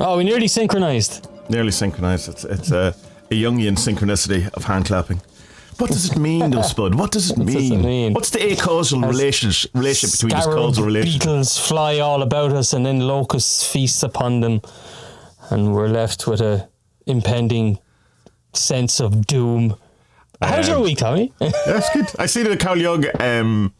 Oh, we nearly synchronised. Nearly synchronised. It's a Jungian synchronicity of hand clapping. What does it mean, though, Spud? What does it mean? What's the acausal relationship between this causal relationship? Beetles fly all about us, and then locusts feast upon them, and we're left with a impending sense of doom. How's your week, Tommy? That's good. I seen the Carl Jung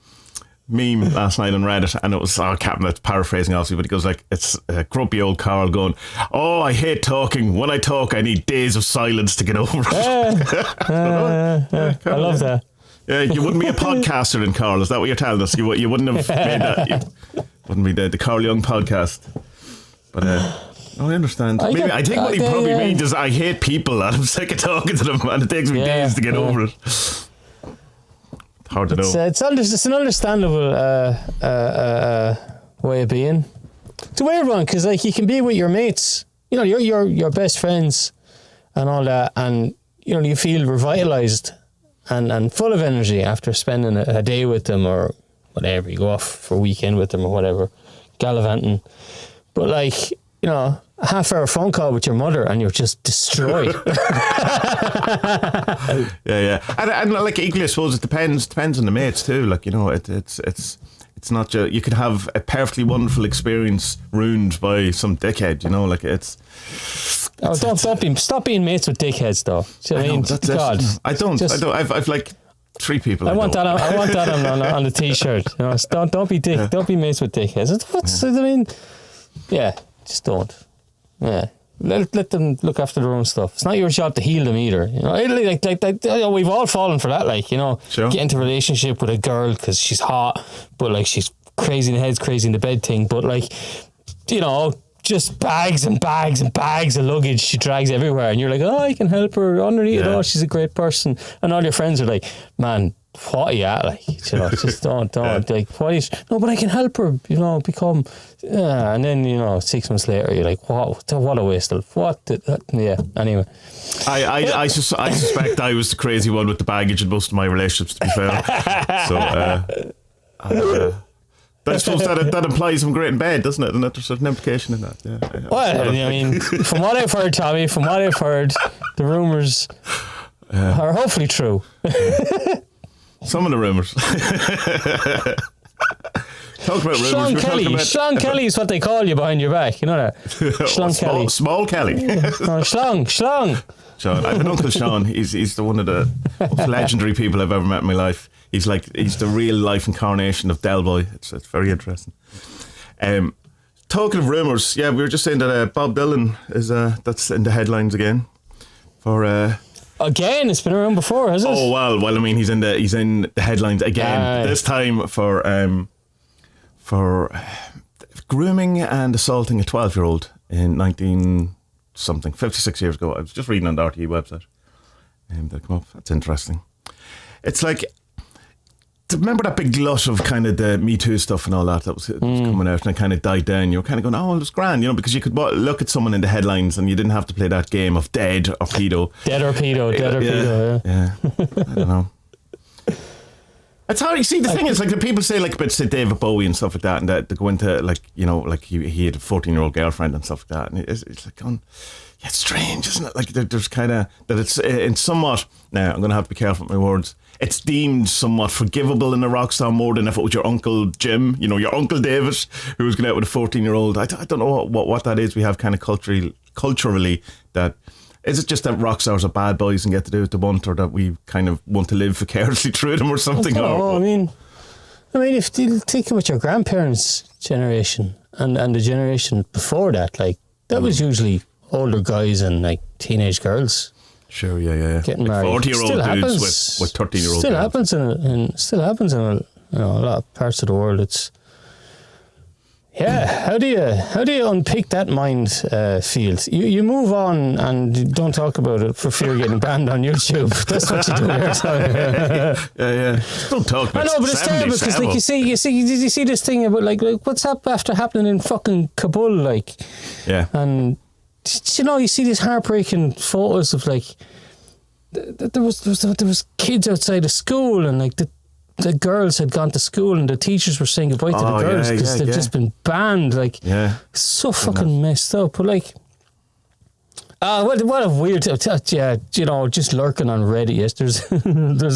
meme last night on Reddit, and it was Captain, that's paraphrasing obviously, but he goes like, it's grumpy old Carl going, "Oh, I hate talking. When I talk, I need days of silence to get over it." I love that. Yeah, you wouldn't be a podcaster then, Carl. Is that what you're telling us? You wouldn't have made that. You wouldn't be the Carl Jung podcast. But I understand. I think what he probably means is, I hate people and I'm sick of talking to them, and it takes me days to get over it. Hard to know. It's an understandable way of being. It's a weird one, because like, you can be with your mates, you know, your best friends and all that, and you know, you feel revitalised and full of energy after spending a day with them or whatever. You go off for a weekend with them or whatever, gallivanting. But like, you know, a half-hour phone call with your mother and you're just destroyed. Yeah. And like, equally, I suppose it depends on the mates too. Like, you know, it's not just, you could have a perfectly wonderful experience ruined by some dickhead, you know, like it's. Stop being mates with dickheads, though. Do you know what I mean? I don't. I've like 3 people. I want that on the t-shirt. You know, don't be mates with dickheads. I mean, yeah, just don't. Yeah, let them look after their own stuff. It's not your job to heal them either. You know, we've all fallen for that. Like, you know, get into a relationship with a girl because she's hot, but like she's crazy in the head, crazy in the bed thing. But like, you know, just bags and bags and bags of luggage she drags everywhere, and you're like, oh, I can help her underneath it. Oh, she's a great person, and all your friends are like, man, what are you at? Like, you know, just don't. Like, what is? No, but I can help her. You know, become. And then, you know, 6 months later, you're like, what a waste of yeah. Anyway, I suspect I was the crazy one with the baggage in most of my relationships, to be fair. So, I suppose that implies I'm great in bed, doesn't it? And there's an implication in that. Yeah. Well, I mean, from what I've heard, Tommy, the rumours are hopefully true. Some of the rumours. Talk about rumours. Schlong Kelly is what they call you behind your back. You know that? Schlong Kelly. Small Kelly. Schlong. Sean. I have an uncle Sean. He's one of the most legendary people I've ever met in my life. He's the real life incarnation of Del Boy. It's very interesting. Talking of rumours, yeah, we were just saying that Bob Dylan is that's in the headlines again for. Again, it's been around before, has it? Oh well, I mean, he's in the headlines again. This time for grooming and assaulting a 12-year-old in 56 years ago. I was just reading on the RTE website. That come up. That's interesting. It's like, remember that big glut of kind of the Me Too stuff and all that was coming out, and it kind of died down. You were kind of going, oh, it was grand, you know, because you could look at someone in the headlines and you didn't have to play that game of dead or pedo. Yeah. I don't know. It's hard. You see, the thing is, like, the people say, like, about say David Bowie and stuff like that, and that they go into, like, you know, like he had a 14-year-old girlfriend and stuff like that, and it's like, it's strange, isn't it? Like, there's kind of that it's in somewhat. Now, I'm going to have to be careful with my words. It's deemed somewhat forgivable in a rock star more than if it was your Uncle Jim, you know, your Uncle David, who was going out with a 14-year-old. I don't know what that is. We have kind of culturally that. Is it just that rock stars are bad boys and get to do what they want, or that we kind of want to live vicariously through them or something? I mean, if you think about your grandparents' generation and the generation before that, like, that was usually older guys and like teenage girls. Sure, yeah. Getting married. 40-year-old dudes with 13-year-old girls. Still happens in a lot of parts of the world. It's how do you unpick that field? You move on and don't talk about it for fear of getting banned on YouTube. That's what you do here. Yeah. Don't talk about it. I know, but it's terrible because, like, you see this thing about like what's after happening in fucking Kabul, like, yeah, and you know, you see these heartbreaking photos of like there was kids outside of school, and like the girls had gone to school and the teachers were saying goodbye to the girls because they've just been banned. Like, so fucking messed up. But like, What a weird, yeah, just lurking on Reddit. Yes, there's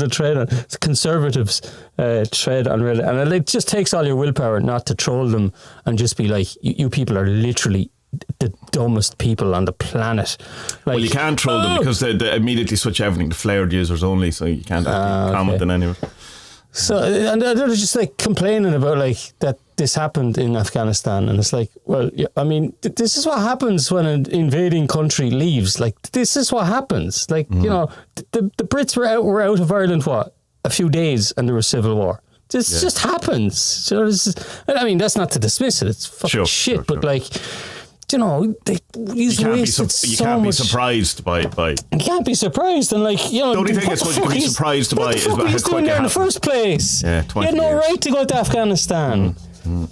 a thread on conservatives thread on Reddit, and it just takes all your willpower not to troll them and just be like, you people are literally the dumbest people on the planet. Like, well, you can't troll them because they immediately switch everything to flared users only, so you can't actually comment on anyone. So, and they're just like complaining about like that this happened in Afghanistan, and it's like, well, I mean, this is what happens when an invading country leaves. Like, this is what happens. Like, the Brits were out of Ireland a few days, and there was civil war. This just happens. So I mean, that's not to dismiss it. It's fucking shit, but like, they wasted so much. You can't be surprised by. You can't be surprised, and like, the only thing that's what you can be surprised by is what he's doing there in the first place. Yeah, 20 He had no right to go to Afghanistan.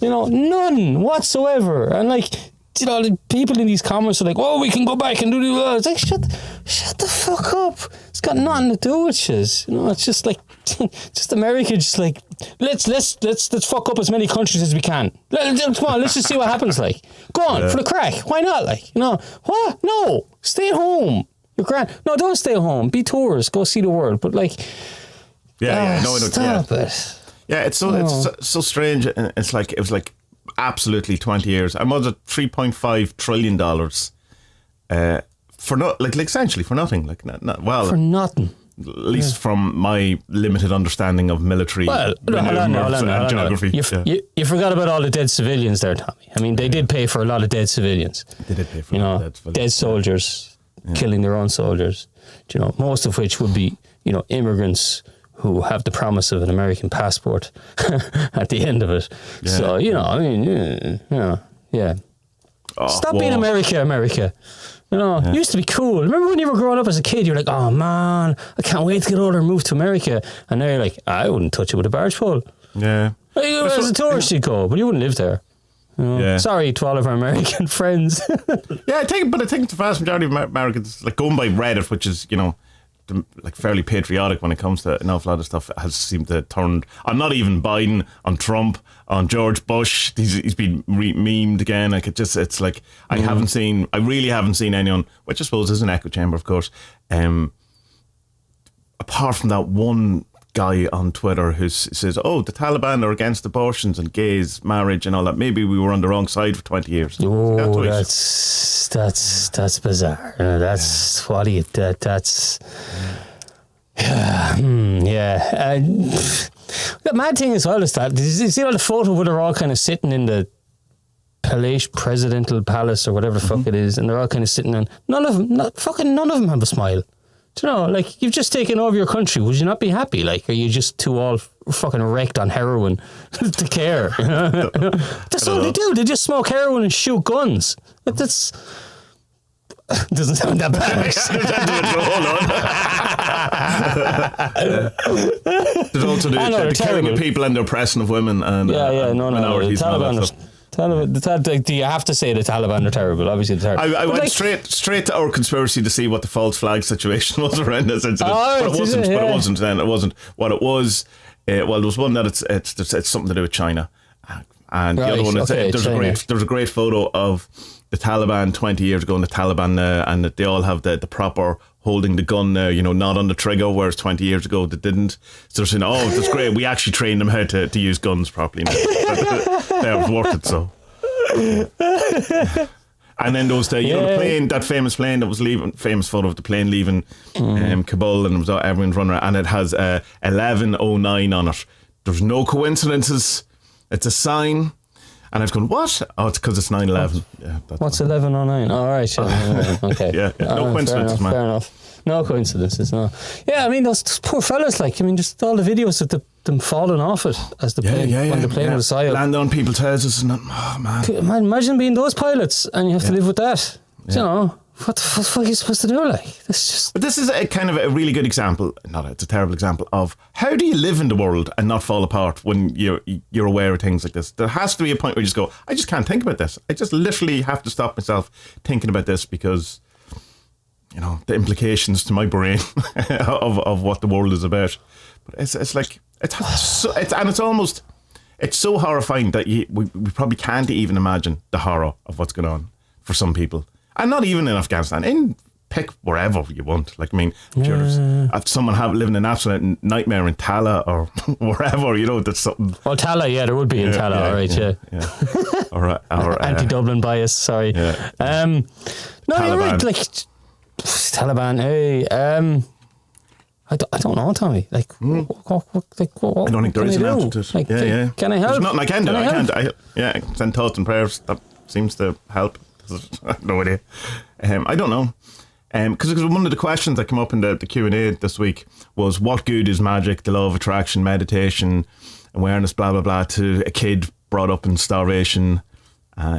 None whatsoever. And like, the people in these comments are like, "Oh, we can go back and do the." It's like, shut the fuck up. It's got nothing to do with you. It's just like, just America. Just like, let's fuck up as many countries as we can. Come on, let's just see what happens. Like, go on for the crack. Why not? Like, what? No, stay at home. You're grand. No, don't stay home. Be tourists. Go see the world. But like, stop it. Yeah, it's so strange. It's like, it was like absolutely 20 years. I'm on $3.5 trillion for essentially for nothing. Like, for nothing. At least from my limited understanding of military geography. You forgot about all the dead civilians there, Tommy. I mean, they did pay for a lot of dead civilians. They did pay for a lot of dead civilians. Dead soldiers killing their own soldiers. Most of which would be, immigrants who have the promise of an American passport at the end of it. Yeah. So, I mean, Stop being America. It used to be cool. Remember when you were growing up as a kid, you were like, oh man, I can't wait to get older and move to America. And now you're like, I wouldn't touch it with a barge pole. Yeah. As a tourist you'd go, but you wouldn't live there. Sorry to all of our American friends. I think the vast majority of Americans, like going by Reddit, which is, like fairly patriotic when it comes to an awful lot of stuff, has seemed to turn on not even Biden, on Trump, on George Bush. He's been memed again. Like, it's like, I really haven't seen anyone, which I suppose is an echo chamber, of course, apart from that one guy on Twitter who says, oh, the Taliban are against abortions and gays, marriage and all that. Maybe we were on the wrong side for 20 years. Oh, that's bizarre. That's what you did. That's... The mad thing as well is that, you see all the photo where they're all kind of sitting in the presidential palace or whatever the fuck it is, and they're all kind of sitting in, none of them have a smile. Do you know, like, you've just taken over your country. Would you not be happy? Like, are you just too all fucking wrecked on heroin to care? That's all they do. They just smoke heroin and shoot guns. That's... Doesn't sound that bad. There's also the killing of people and the oppression of women and minorities. You have to say the Taliban are terrible. Obviously, they're terrible. I went straight to our conspiracy to see what the false flag situation was around this incident, but it wasn't. Then it wasn't what it was. There was one that it's something to do with China, and the other one is there's a great photo of the Taliban 20 years ago, and the Taliban and they all have the proper holding the gun now, not on the trigger, whereas 20 years ago they didn't. So they're saying, oh, that's great, we actually trained them how to use guns properly now. It was worth it, so. And then there was the plane, that famous plane that was leaving, famous photo of the plane leaving Kabul, and it was everyone's running around, and it has 1109 on it. There's no coincidences. It's a sign. And I've gone, what? Oh, it's because it's 9/11. Yeah, what's 1109? All right, okay. Yeah. No coincidences, man. Fair enough. No coincidences, no. Yeah, I mean, those poor fellas, like, I mean, just all the videos of them falling off it as the plane, when the plane was high up. Land on people's houses and that. Oh, man. Imagine being those pilots and you have to live with that. Yeah. What the fuck are you supposed to do? Like, But this is a kind of a really good example. It's a terrible example of how do you live in the world and not fall apart when you're aware of things like this. There has to be a point where you just go, I just can't think about this. I just literally have to stop myself thinking about this because, the implications to my brain of what the world is about. But it's like it's so horrifying that we probably can't even imagine the horror of what's going on for some people. And not even in Afghanistan, in pick wherever you want. Like, I mean, if someone living an absolute nightmare in Tala or wherever, you know, that's something. Well, Tala, yeah, there would be in Tala, all right, yeah. Or anti-Dublin bias, sorry. Yeah. No, Taliban. you're right, like, Taliban, hey, I don't know, Tommy. Like, what I don't think there is an answer to it. Like, can I help? There's nothing I can do. I can't. Send thoughts and prayers. That seems to help. I have no idea. I don't know. Because one of the questions that came up in the Q&A this week was, what good is magic, the law of attraction, meditation, awareness, blah, blah, blah, to a kid brought up in starvation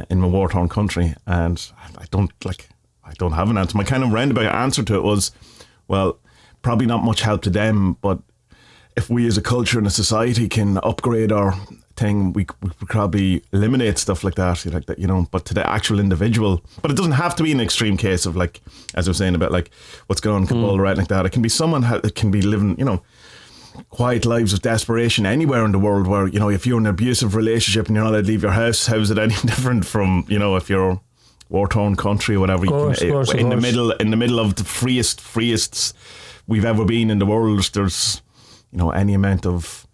in a war-torn country? And I don't have an answer. My kind of roundabout answer to it was, well, probably not much help to them, but if we as a culture and a society can upgrade our thing, we could probably eliminate stuff like that, you know, but to the actual individual. But it doesn't have to be an extreme case of, like, as I was saying about, like, what's going on in Kabul, right, like that. It can be someone that can be living, you know, quiet lives of desperation anywhere in the world where, you know, if you're in an abusive relationship and you're not allowed to leave your house, how is it any different from, you know, if you're war-torn country or whatever, in the middle of the freest we've ever been in the world, there's, you know, any amount of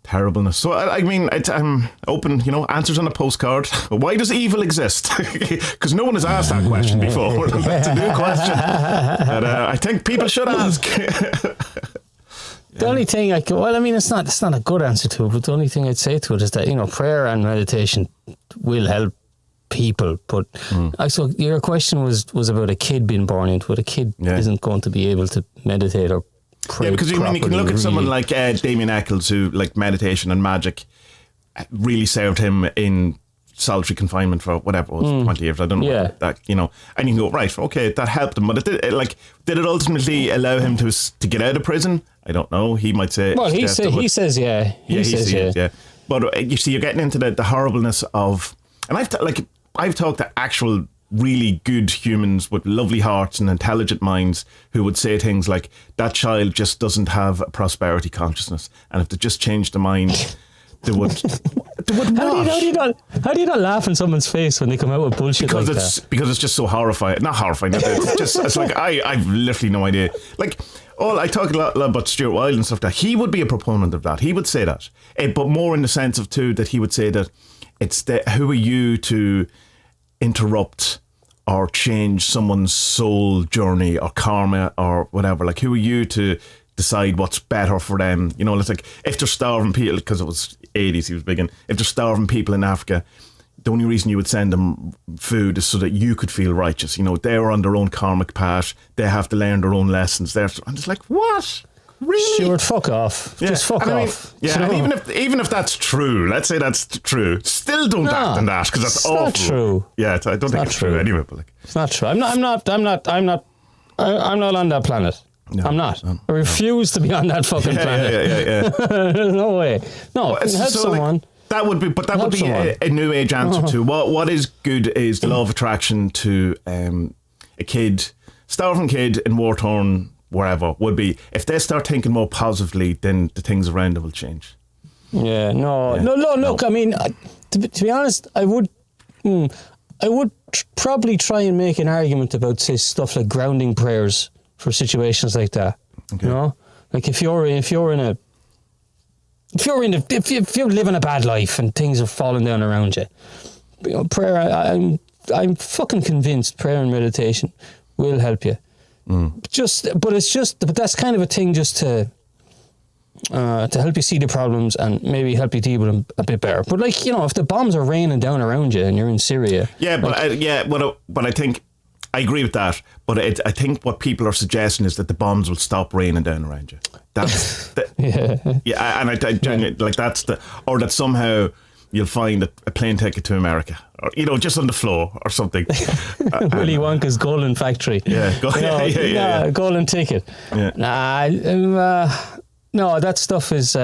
terribleness. So I mean, I'm open, you know, answers on a postcard. Why does evil exist? Because no one has asked that question before. That's a new question that I think people should ask. The only thing it's not a good answer to it, but the only thing I'd say to it is that, you know, prayer and meditation will help people, but so your question was about a kid being born into it. A kid isn't going to be able to meditate or pray. Yeah, because you can look at someone like Damien Eccles, who, like, meditation and magic really served him in solitary confinement for whatever it was, 20 years. I don't know that, you know, and you can go, right, okay, that helped him, but did it ultimately allow him to get out of prison? I don't know. He might say. Well, he says yeah. He says yeah. But you see, you're getting into the horribleness of, and I've talked to actual really good humans with lovely hearts and intelligent minds who would say things like, that child just doesn't have a prosperity consciousness, and if they just changed their mind, they would how do you not laugh in someone's face when they come out with bullshit because like that? Because it's just so horrifying. Not horrifying. It's like I've literally no idea. Like, I talk a lot about Stuart Wilde and stuff, that he would be a proponent of that. He would say that, but more in the sense of too that he would say that it's who are you to interrupt or change someone's soul journey or karma or whatever? Like, who are you to decide what's better for them? You know, it's like, if they're starving people, because it was 80s, he was big in, if they're starving people in Africa, the only reason you would send them food is so that you could feel righteous. You know, they're on their own karmic path. They have to learn their own lessons. I'm just like, what? Really? Stuart, fuck off. Yeah. Just fuck off. Yeah, so, and even if that's true, let's say that's true, still don't act on that, because that's awful. It's not true. Yeah, I don't think it's true anyway. But like, it's not true. I'm not on that planet. No, I'm not. I refuse to be on that fucking planet. Yeah. There's no way. No, help someone. Like, that would be a new age answer to what is good is the law of attraction to a kid, starving kid in war-torn wherever, would be, if they start thinking more positively, then the things around them will change. Yeah, no. Look, I mean, to be honest, I would probably try and make an argument about, say, stuff like grounding prayers for situations like that. Okay. You know, like if you're living a bad life and things are falling down around you, prayer. I'm fucking convinced prayer and meditation will help you. But that's kind of a thing just to help you see the problems and maybe help you deal with them a bit better. But like, you know, if the bombs are raining down around you and you're in Syria, but I think I agree with that. But I think what people are suggesting is that the bombs will stop raining down around you. That's and I genuinely like or that somehow you'll find a plane ticket to America, or, you know, just on the floor or something. Willy Wonka's golden factory. Yeah, golden ticket. Yeah. No, that stuff is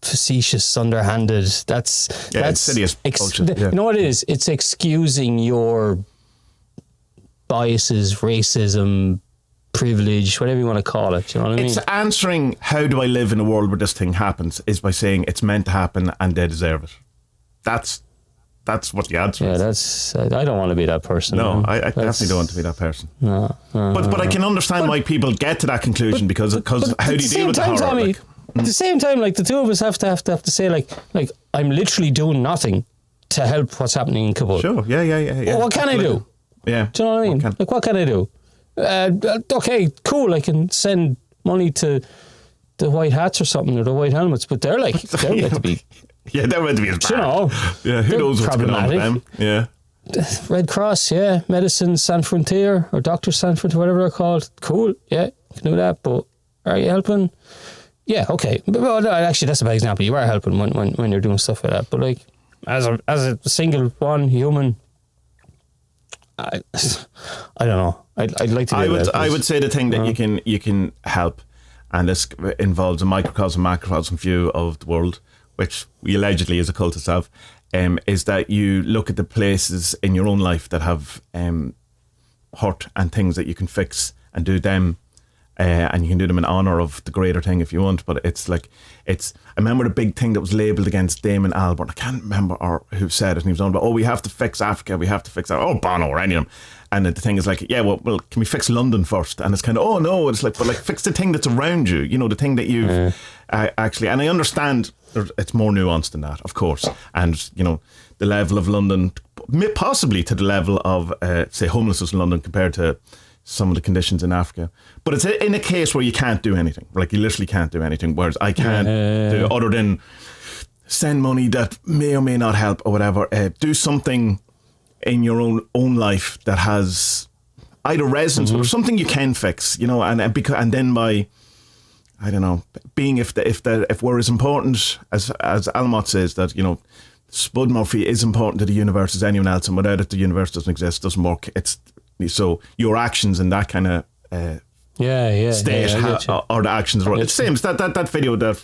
facetious, underhanded. That's insidious bullshit. You know what it is? It's excusing your biases, racism, privilege, whatever you want to call it. You know what I mean? It's answering, how do I live in a world where this thing happens, is by saying it's meant to happen and they deserve it. That's that's what the answer Yeah, is. I don't want to be that person. No, man. I definitely don't want to be that person. No. But I can understand why people get to that conclusion because how do you deal with the horror? Tommy, at the same time, like the two of us have to say like I'm literally doing nothing to help what's happening in Kabul. Sure, yeah. Well, what can I do? Yeah. Do you know what I mean? Like, what can I do? Okay, cool. I can send money to the White Hats or something, or the White Helmets, but they're meant to be. Yeah, they're meant to be as bad. You know, yeah, who knows what's going on with them? Yeah. Red Cross, yeah, Medicine Sans Frontier or Doctors Sans Frontier, whatever they're called. Cool, yeah, you can do that, but are you helping? Yeah, okay. But no, actually, that's a bad example. You are helping when you're doing stuff like that. But like, as a single one human, I don't know. I'd like to. I would say the thing that you can help, and this involves a microcosm, macrocosm view of the world, which we allegedly as occultists have, is that you look at the places in your own life that have hurt and things that you can fix and do them. And you can do them in honour of the greater thing if you want, but I remember the big thing that was labelled against Damon Albarn. I can't remember who said it, and he was on about, we have to fix Africa, we have to fix that. Oh, Bono or any of them. And the thing is like, yeah, well, can we fix London first? And it's kind of, oh no, it's like, but like fix the thing that's around you, the thing that you've actually, and I understand it's more nuanced than that, of course. And, the level of London, possibly to the level of, say, homelessness in London compared to some of the conditions in Africa. But it's in a case where you can't do anything. Like, you literally can't do anything, whereas I can't do other than send money that may or may not help or whatever. Do something in your own life that has either resonance or something you can fix, and then by, I don't know, being if we're as important as Almott says that, Spud Murphy is important to the universe as anyone else, and without it the universe doesn't exist, doesn't work. So your actions in that kind of state are the actions. It's the same as that video that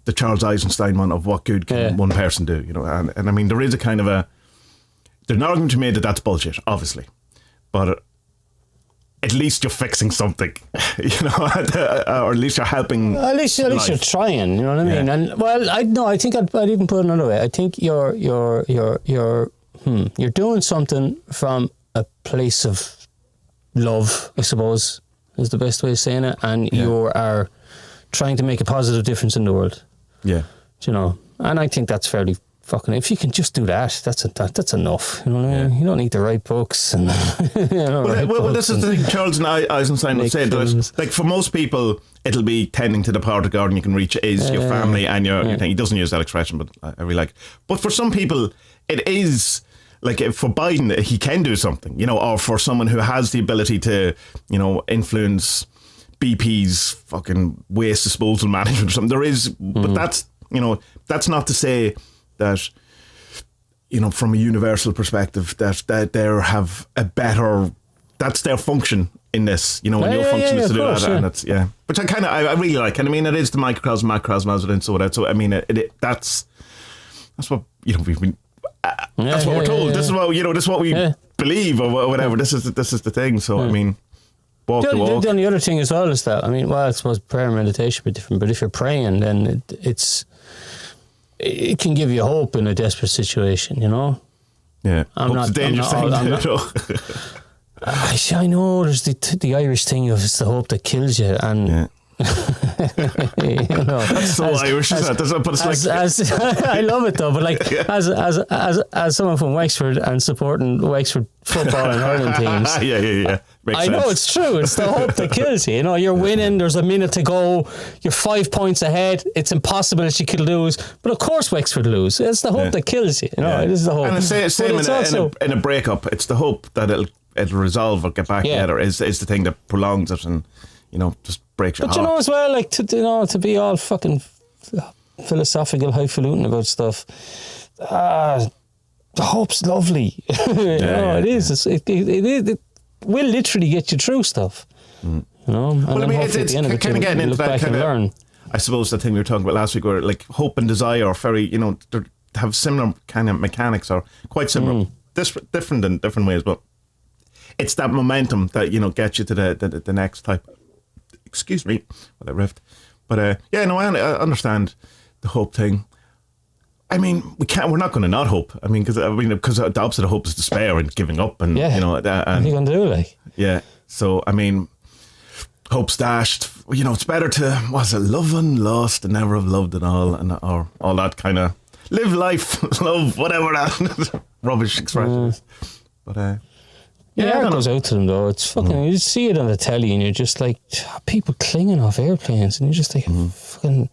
the Charles Eisenstein one of what good can one person do, and I mean there is a kind of there's an argument to be made that that's bullshit, obviously, but at least you're fixing something, or at least you're helping. At least you're trying. You know what I mean? And I think I'd even put it another way. I think you're doing something from a place of love, I suppose, is the best way of saying it, and you are trying to make a positive difference in the world. Yeah, and I think that's fairly fucking. If you can just do that, that's enough. You know what I mean? You don't need to write books and. Well, this is the thing Charles Eisenstein would say. That, like, for most people, it'll be tending to the part of garden you can reach is your family and your thing. He doesn't use that expression, but I really like. But for some people, it is. Like, for Biden, he can do something, or for someone who has the ability to, influence BP's fucking waste disposal management or something. There is, but that's not to say that, from a universal perspective, that they have a better, that's their function in this, and your function is to do that, and it's, which I really like. And I mean, it is the microcosm, macrocosm, as it and so that. So, I mean, that's what, we've been, that's what we're told. This is what this is what we believe or whatever. This is the thing. So I mean, walk the walk. The only other thing as well is that I suppose prayer and meditation are different. But if you're praying, then it can give you hope in a desperate situation. Yeah, hope's a dangerous thing. I know there's the Irish thing of it's the hope that kills you, and. That's so Irish, isn't it? But it's I love it though. But like as someone from Wexford and supporting Wexford football and hurling teams, I know it's true. It's the hope that kills you. You're winning. There's a minute to go. You're 5 points ahead. It's impossible that you could lose. But of course, Wexford lose. It's the hope that kills you. It is the hope. And the same in a breakup. It's the hope that it'll resolve or get back together. Is the thing that prolongs it and just breaks your heart. But as well, like to be all fucking philosophical, highfalutin about stuff. The hope's lovely. It is. It will literally get you through stuff. And well, I mean, it's kind of getting into that kind of learn. I suppose the thing we were talking about last week, where like hope and desire are very, they have similar kind of mechanics, or quite similar, different in different ways, but it's that momentum that gets you to the next type. Excuse me, well, I riffed. But I understand the hope thing. I mean, we're not going to not hope. I mean, because the opposite of hope is despair and giving up, and Yeah. you know, What are you going to do, like? yeah. So I mean, hope's dashed. You know, it's better to love and lost and never have loved at all, and or all that kind of live life, love, whatever that rubbish expression is. But Yeah, it goes out to them though. It's fucking. You just see it on the telly, and you're just like people clinging off airplanes, and you're just like fucking.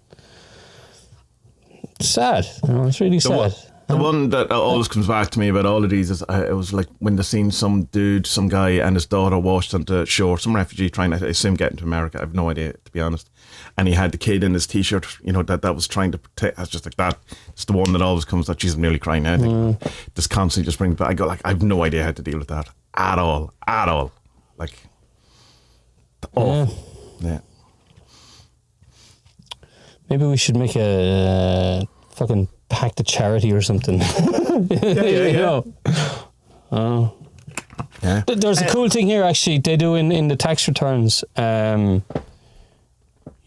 It's sad, you know, it's really sad. The one that always comes back to me about all of these is it was like when they seen some guy and his daughter washed onto shore, some refugee trying to, I assume, get into America. I have no idea, to be honest. And he had the kid in his t-shirt, you know, that was trying to protect. That's just like that. It's the one that always comes that she's nearly crying now. I think this constantly just brings back. I go like, I have no idea how to deal with that at all. Like, awful. Yeah. Maybe we should make a fucking pact to charity or something. Yeah. Oh. Yeah. There's a cool thing here, actually. They do in the tax returns.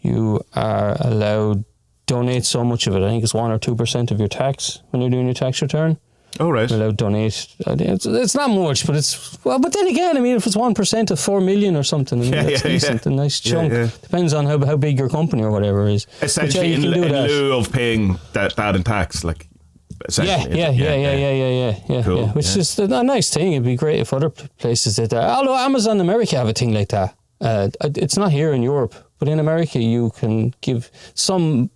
You are allowed donate so much of it. I think it's 1 or 2% of your tax when you're doing your tax return. Oh, right. You're allowed to donate. It's not much, but it's But then again, I mean, if it's 1% of 4 million or something, I mean, that's decent. A nice chunk. Yeah. Depends on how big your company or whatever is. Essentially, But yeah, in lieu of paying that in tax, like. Essentially, Yeah. Cool. Which is a nice thing. It'd be great if other places did that. Although Amazon America have a thing like that. It's not here in Europe, but in America you can give some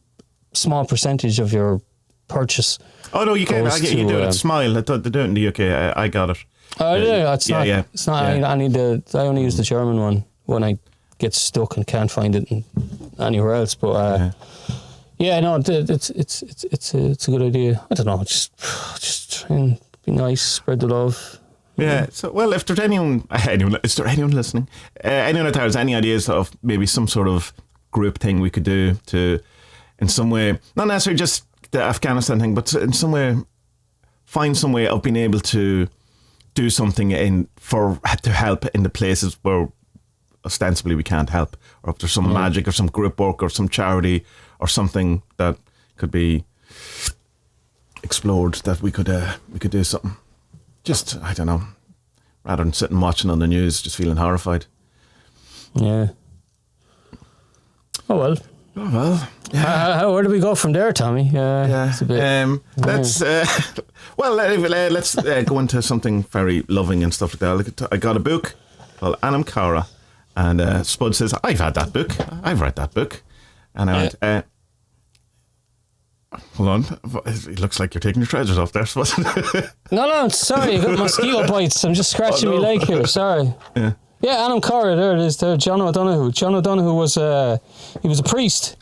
small percentage of your purchase. Oh no, you can't. You do it. Smile. They do it in the UK. I got it. Oh yeah, it's not. Yeah. It's not. Yeah. I only use the German one when I get stuck and can't find it anywhere else. But no, it's a good idea. I don't know. Just try and be nice, spread the love. Yeah. So, well, if there's anyone listening, anyone out there has any ideas of maybe some sort of group thing we could do to, in some way, not necessarily just the Afghanistan thing, but in some way, find some way of being able to do something to help in the places where ostensibly we can't help, or if there's some magic or some group work or some charity or something that could be explored that we could do something. Just, I don't know, rather than sitting watching on the news, just feeling horrified. Yeah. Oh well. Yeah. Where do we go from there, Tommy? It's a bit, let's go into something very loving and stuff like that. I got a book called Anam Cara, and Spud says, I've had that book. I've read that book. And I went, hold on. It looks like you're taking your trousers off there, Spud. No, sorry, I got mosquito bites. I'm just scratching my leg here, sorry. Yeah, Anam Cara, there it is, there, John O'Donoghue. John O'Donoghue was he was a priest,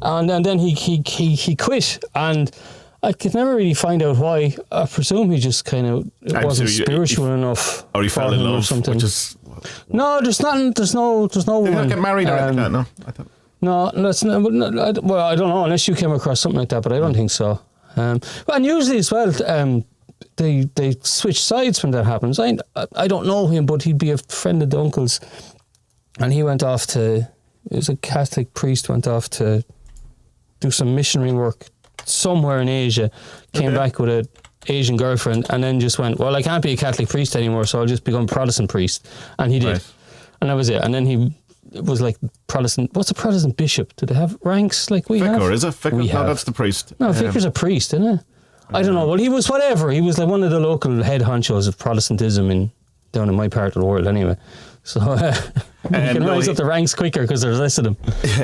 and then he quit, and I could never really find out why. I presume he just kind of wasn't spiritual enough, or he fell in love or something. Which is, no, there's nothing. There's no did woman. he not get married or anything like that? No, I thought. No, that's not. Well, I don't know unless you came across something like that, but I don't think so. And usually as well, they switch sides when that happens. I don't know him, but he'd be a friend of the uncle's, and he went off to. It was a Catholic priest, went off to do some missionary work somewhere in Asia. Came back with an Asian girlfriend, and then just went, well, I can't be a Catholic priest anymore, so I'll just become a Protestant priest. And he did, and that was it. And then he was like Protestant. What's a Protestant bishop? Do they have ranks like we have? Vicar, is it? Vicar? No, that's the priest. No, vicar's a priest, isn't it? I don't know. Well, he was whatever. He was like one of the local head honchos of Protestantism down in my part of the world, anyway. So you can rise up the ranks quicker because there's less of them.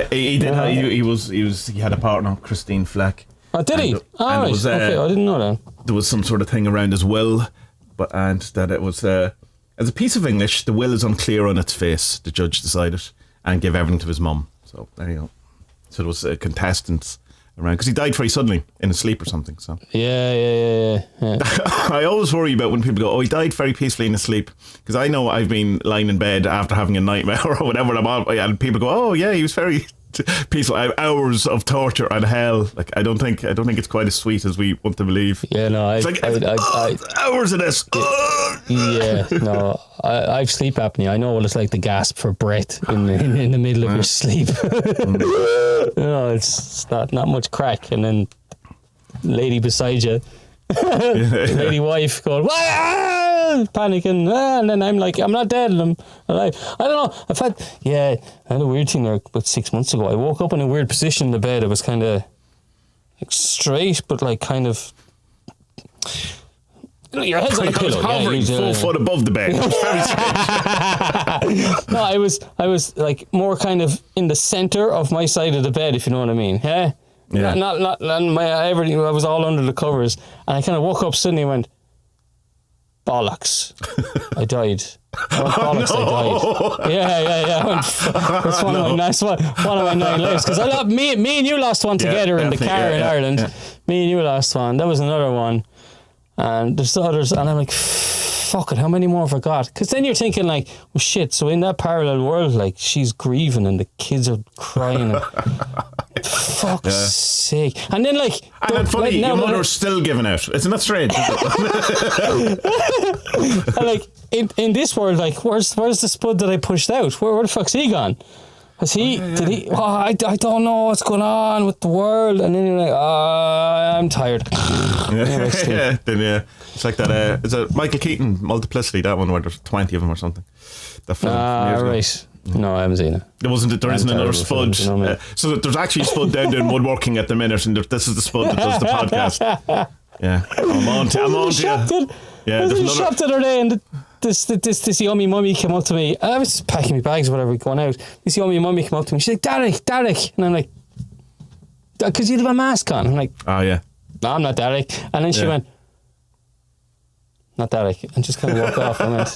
He did. He had a partner, Christine Fleck. Oh, did he? Right. Okay, I didn't know that. There was some sort of thing around his will, and that it was as a piece of English, the will is unclear on its face. The judge decided and gave everything to his mum. So there you go. So there was contestants around because he died very suddenly in his sleep or something. So yeah. I always worry about when people go, he died very peacefully in his sleep, because I know I've been lying in bed after having a nightmare or whatever I'm on, and people go, oh yeah, he was very peaceful. I have hours of torture and hell. Like I don't think it's quite as sweet as we want to believe. Yeah, no, I hours of this. Yeah, no, I've sleep apnea. I know what it's like to gasp for breath in the middle of your sleep. You know, it's not much crack, and then lady beside you, lady wife going, panicking, and then I'm like, I'm not dead, and I'm alive. I don't know. I had a weird thing there about 6 months ago. I woke up in a weird position in the bed. It was kind of like straight, but like kind of. Your head's on a pillow. I was hovering 4 foot above the bed. It was very strange. No, I was like more kind of in the center of my side of the bed, if you know what I mean. Yeah. Not everything. I was all under the covers, and I kind of woke up suddenly and went, bollocks! I died. Bollocks! I died. Yeah. That's one of my 9 lives, because I lost me and you lost one together in the car in Ireland. Yeah. Me and you lost one. That was another one. And there's others, and I'm like, fuck it, how many more have I got? Because then you're thinking like, well, shit, so in that parallel world, like, she's grieving and the kids are crying. And fuck's sake. And then like... And then funny, your mother's still giving out. Isn't that strange? And like, in this world, like, where's the spud that I pushed out? Where the fuck's he gone? Has he, did he, I don't know what's going on with the world. And then you're like, I'm tired. It's like that, is it Michael Keaton, Multiplicity, that one where there's 20 of them or something? That film. Right. No, I haven't seen it. There isn't another spud. So there's actually a spud down doing woodworking at the minute, and this is the spud that does the podcast. Yeah. I'm on to you. I was in the shop the other day, and this yummy mummy came up to me. I was just packing my bags or whatever, going out. This yummy mummy came up to me. She's like, Derek. And I'm like, because you have a mask on. I'm like, oh, yeah. No, I'm not Derek. And then she went, not Derek. And just kind of walked off. And I went,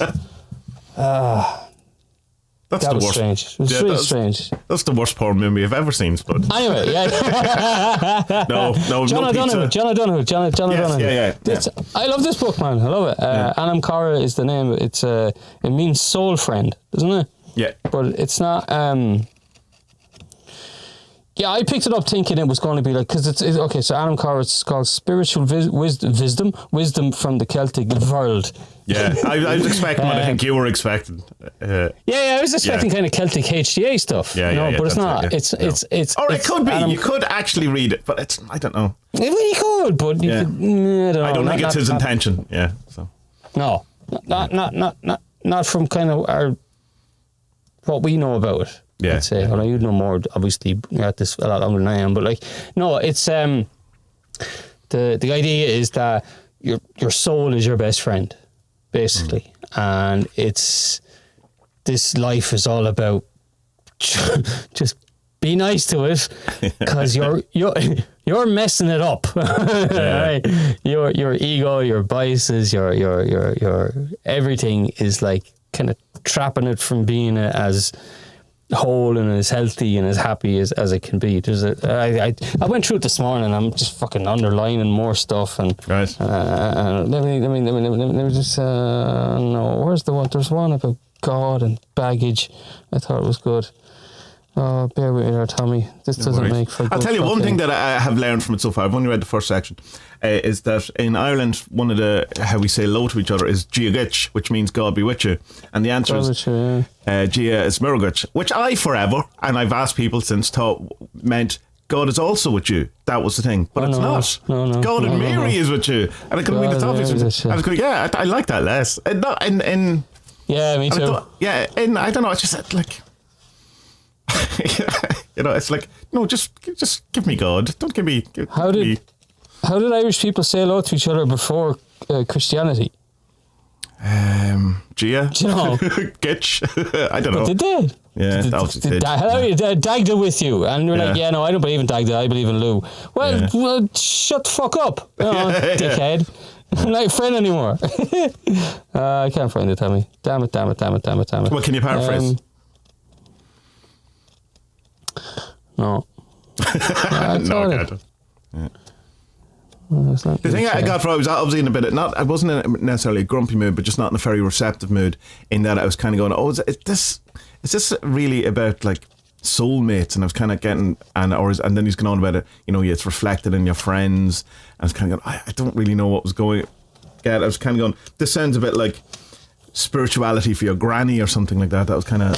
that's that the was worst. Strange. It was really strange. That's the worst porn movie I've ever seen, Spud. Anyway, no John O'Donoghue. Yeah. I love this book, man. I love it. Anam Cara is the name. It means soul friend, doesn't it? Yeah. But it's not... Yeah, I picked it up thinking it was going to be like, because it's okay. So Anam Cara, it's called spiritual wisdom from the Celtic world. Yeah, I was expecting what I think you were expecting. I was expecting kind of Celtic HDA stuff. But it's not. It's. Or it could be. You could actually read it, but it's. I don't know. You could, but you could. I don't know. think it's his intention. Yeah. So. No, not from kind of what we know about it. Yeah. I'd say. Well, you know more. Obviously, you're at this a lot longer than I am. But like, no, it's the idea is that your soul is your best friend, basically, and it's this life is all about just be nice to it, because you're messing it up. Right? Your ego, your biases, your everything is like kind of trapping it from being as whole and as healthy and as happy as it can be. I went through it this morning. I'm just fucking underlining more stuff and right. Let me just no. Where's the one? There's one about God and baggage. I thought it was good. Oh, bear with me there, Tommy. This doesn't make for. I'll tell you one thing that I have learned from it so far. I've only read the first section. Is that in Ireland, one of the how we say hello to each other is Giagich, which means God be with you, and the answer is Gia is Murguch, which I forever, and I've asked people since, thought meant God is also with you. That was the thing, but it's not. No, God and Mary is with you, and it could mean the topics. I was going, I like that less. Yeah, me too. And I don't know. It's just like. It's like, no, just give me God. Don't give me. How did Irish people say hello to each other before Christianity? Gia? Do you know? Gitch? I don't know. But they did. Yeah, Dagda with you. And we're like, no, I don't believe in Dagda, I believe in Lou. Well, shut the fuck up, dickhead. I'm not your friend anymore. I can't find it, Tommy. Damn it. Well, can you paraphrase? No. No, I can't. Yeah. The thing I got from I was obviously in a bit I wasn't in necessarily a grumpy mood, but just not in a very receptive mood, in that I was kind of going, is this really about like soulmates? And I was kind of getting, and then he's going on about it, it's reflected in your friends. And I was kind of going, I don't really know what was going on. I was kind of going, this sounds a bit like spirituality for your granny or something like that. That was kind of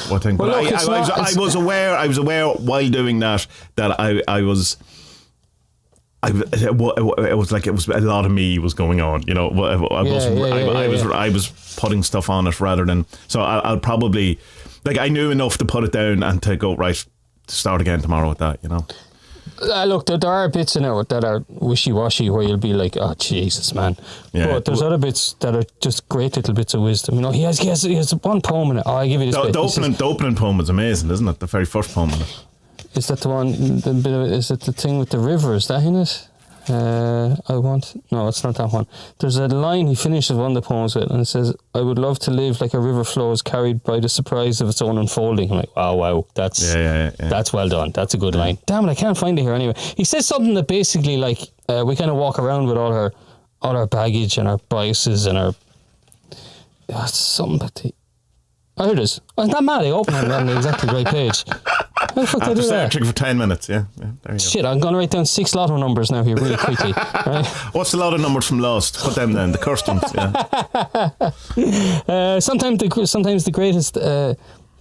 what I think. But I was aware while doing that I was it was like it was a lot of me was going on, you know. I was putting stuff on it rather than. So I'll probably, like, I knew enough to put it down and to go right, start again tomorrow with that, you know. Look, there are bits in it that are wishy-washy where you'll be like, oh Jesus, man. Yeah. But there's other bits that are just great little bits of wisdom. You know, he has one poem in it. Oh, I give you this. The opening poem is amazing, isn't it? The very first poem in it. Is that the one? Is it the thing with the river? Is that in it? No, it's not that one. There's a line he finishes one of the poems with, and it says, "I would love to live like a river flows, carried by the surprise of its own unfolding." I'm like, oh wow, that's well done. That's a good line. Damn it, I can't find it here anyway. He says something that basically, like, we kind of walk around with all our baggage and our biases and our something about the. Oh, here it is. Oh, it's not mad. I opened it on the exactly right page. How the fuck did I do that? Searching for 10 minutes, yeah. There you Shit, I'm going to write down 6 lotto numbers now here really quickly. Right? What's the lotto numbers from Lost? Put them down, the cursed ones, yeah. Sometimes the greatest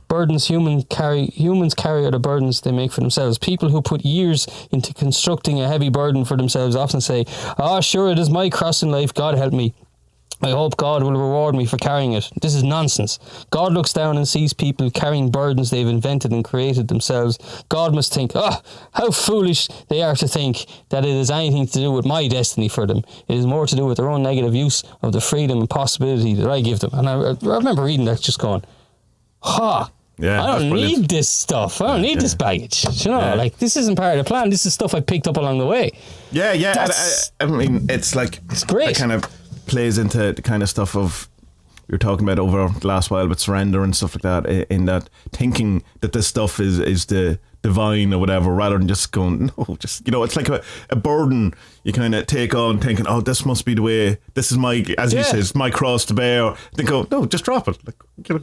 burdens humans carry are the burdens they make for themselves. People who put years into constructing a heavy burden for themselves often say, "Oh, sure, it is my cross in life, God help me. I hope God will reward me for carrying it." This is nonsense. God looks down and sees people carrying burdens they've invented and created themselves. God must think, how foolish they are to think that it has anything to do with my destiny for them. It is more to do with their own negative use of the freedom and possibility that I give them. And I remember reading that just going, yeah, I don't need this stuff. I don't need this baggage. You know, like, this isn't part of the plan. This is stuff I picked up along the way. Yeah. I mean, it's like, it's great. It kind of plays into the kind of stuff of we were talking about over the last while with surrender and stuff like that, in that thinking that this stuff is the divine or whatever, rather than just going, no, just, you know, it's like a burden you kind of take on, thinking, oh, this must be the way, this is my, as he says, my cross to bear. Then go, no, just drop it. Like, you know,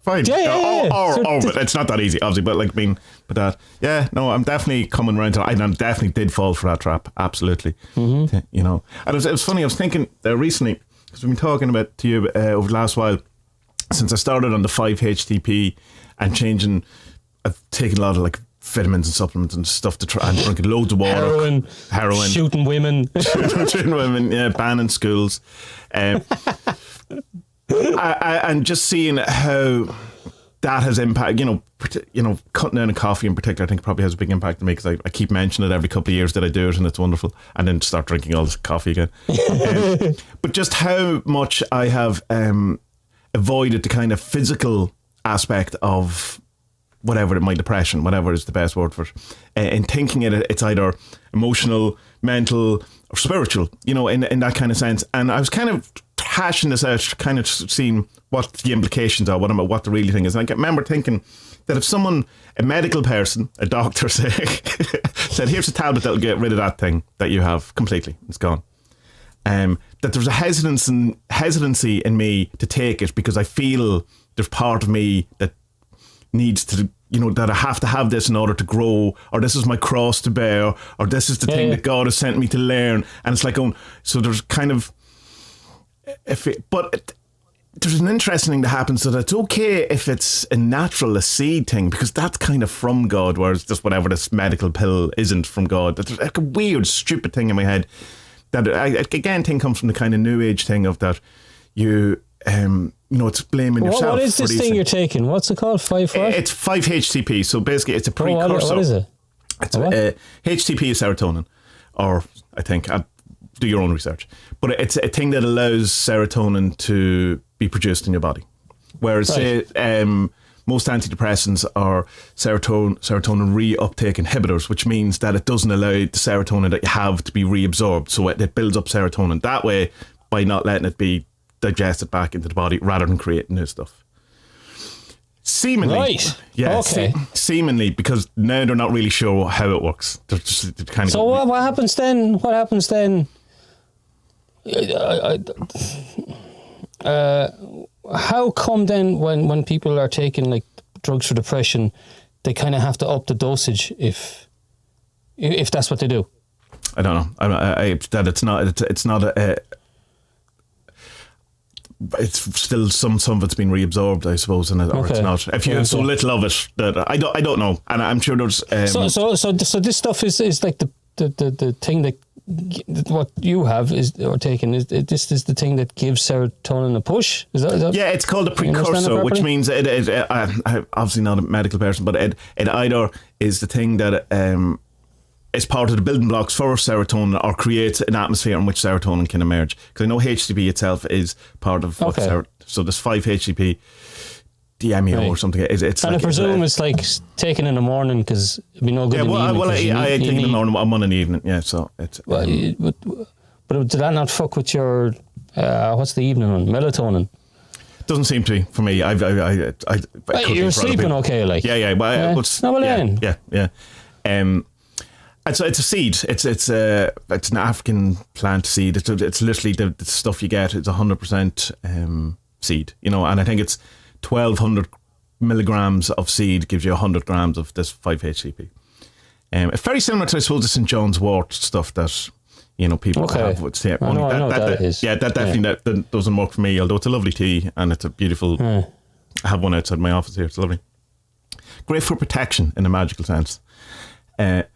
fine. But it's not that easy, obviously, but like, I'm definitely coming around to it. I definitely did fall for that trap, absolutely. Mm-hmm. You know, and it was funny, I was thinking recently, because we've been talking about to you over the last while, since I started on the 5-HTP and changing, I've taken a lot of like vitamins and supplements and stuff to try, and drinking loads of water, heroin, shooting women, banning schools, and just seeing how that has impact, you know, cutting down on coffee in particular, I think probably has a big impact on me, because I keep mentioning it every couple of years that I do it, and it's wonderful, and then start drinking all this coffee again. But just how much I have avoided the kind of physical aspect of whatever, my depression, whatever is the best word for it, in thinking it's either emotional, mental, or spiritual, you know, in that kind of sense. And I was kind of hashing this out, kind of seeing what the implications are, what the real thing is. And I remember thinking that if someone, a medical person, a doctor, said, here's a tablet that'll get rid of that thing that you have completely, it's gone. That there's a hesitancy in me to take it, because I feel there's part of me that needs to, you know, that I have to have this in order to grow, or this is my cross to bear, or this is the thing that God has sent me to learn. And it's like, so there's kind of, there's an interesting thing that happens, so that it's okay if it's a seed thing, because that's kind of from God, whereas just whatever this medical pill isn't from God. There's like a weird, stupid thing in my head that I again think comes from the kind of new age thing of that you know, it's blaming yourself. What is this thing you're taking? What's it called? 5 what? It's 5-HTP. So basically, it's a precursor. What is it? It's HTP is serotonin, or I think, do your own research. But it's a thing that allows serotonin to be produced in your body. Whereas, say, most antidepressants are serotonin reuptake inhibitors, which means that it doesn't allow the serotonin that you have to be reabsorbed. So it builds up serotonin that way by not letting it be digested back into the body, rather than creating new stuff. Seemingly, right? Yeah, okay. Seemingly, because now they're not really sure how it works. They're kind of. So what happens then? What happens then? How come then when people are taking like drugs for depression, they kind of have to up the dosage if that's what they do? I don't know. It's not a. It's still some of it's been reabsorbed, I suppose, or it's not. If you have so little of it, that I don't know, and I'm sure there's. So this stuff is like the thing that what you have is or taken is this is the thing that gives serotonin a push. Is that yeah, it's called a precursor, which means I'm obviously not a medical person, but it either is the thing that is part of the building blocks for serotonin or creates an atmosphere in which serotonin can emerge. Because I know HTP itself is part of what so there's 5-HTP. DMEO or something. It's and like, I presume it's like taken in the morning because it'd be no good in the evening. I take it in the morning. I'm on in the evening. Yeah, so it's. But did that not fuck with your what's the evening one? Melatonin. Doesn't seem to be for me. You're sleeping okay, like yeah. So it's a seed. It's an African plant seed. It's literally the stuff you get. It's 100% seed. And I think it's 1,200 milligrams of seed gives you 100 grams of this 5-HTP. It's very similar to, I suppose, the St. John's wort stuff that people have. With I know that is. Yeah, that definitely that doesn't work for me. Although it's a lovely tea and it's a beautiful. I have one outside my office here. It's lovely. Great for protection in a magical sense. But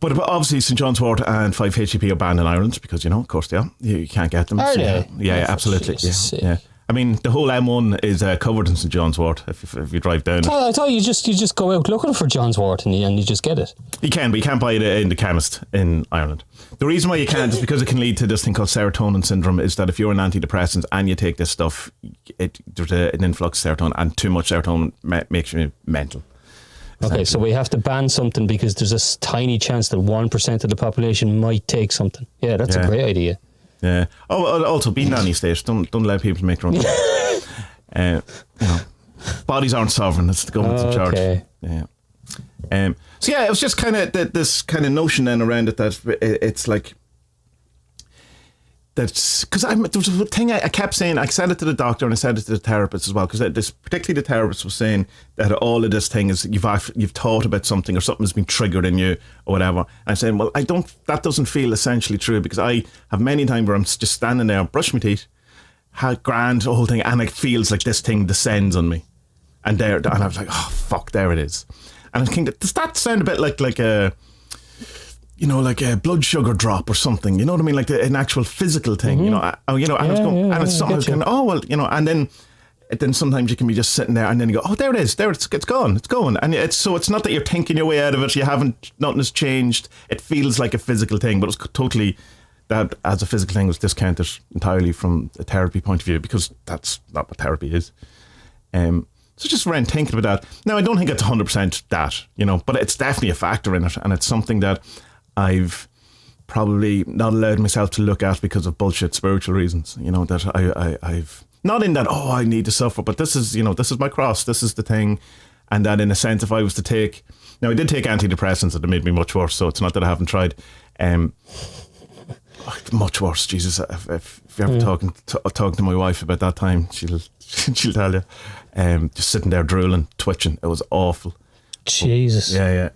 obviously, St. John's wort and 5-HTP are banned in Ireland because of course they are. You can't get them. Are they? Yeah, absolutely. Yeah. I mean, the whole M1 is covered in St. John's wort if you drive down. I thought you just go out looking for John's wort and you just get it. You can, but you can't buy it in the chemist in Ireland. The reason why you can't is because it can lead to this thing called serotonin syndrome, is that if you're on antidepressants and you take this stuff, there's an influx of serotonin, and too much serotonin makes you mental. Okay, so we have to ban something because there's a tiny chance that 1% of the population might take something. Yeah, that's a great idea. Yeah. Oh, also be nanny state. Don't allow people to make their own. Bodies aren't sovereign. It's the government's in charge. Yeah. So yeah, it was just kind of this kind of notion then around it that it's like that's because there was a thing I kept saying. I said it to the doctor and I said it to the therapist as well, because this particularly the therapist was saying that all of this thing is you've thought about something or something's been triggered in you or whatever. And I'm saying, well, that doesn't feel essentially true, because I have many times where I'm just standing there, brush my teeth, had grand the whole thing, and it feels like this thing descends on me, and I was like, oh fuck, there it is. And I was thinking, does that sound a bit like a like a blood sugar drop or something, you know what I mean? Like an actual physical thing, and I was going, and it's something I was going, oh, well, and then sometimes you can be just sitting there and then you go, oh, there it is, it's gone, it's going. And it's not that you're thinking your way out of it, nothing has changed. It feels like a physical thing, but it's totally, that as a physical thing was discounted entirely from a therapy point of view, because that's not what therapy is. So just around thinking about that. Now, I don't think it's 100% that, but it's definitely a factor in it, and it's something that I've probably not allowed myself to look at because of bullshit spiritual reasons, that I've not in that, oh, I need to suffer, but this is my cross, this is the thing. And that in a sense, if I was to take, now I did take antidepressants and it made me much worse, so it's not that I haven't tried. Much worse, Jesus. If you're ever talking to my wife about that time, she'll tell you. Just sitting there drooling, twitching, it was awful. Jesus. Yeah.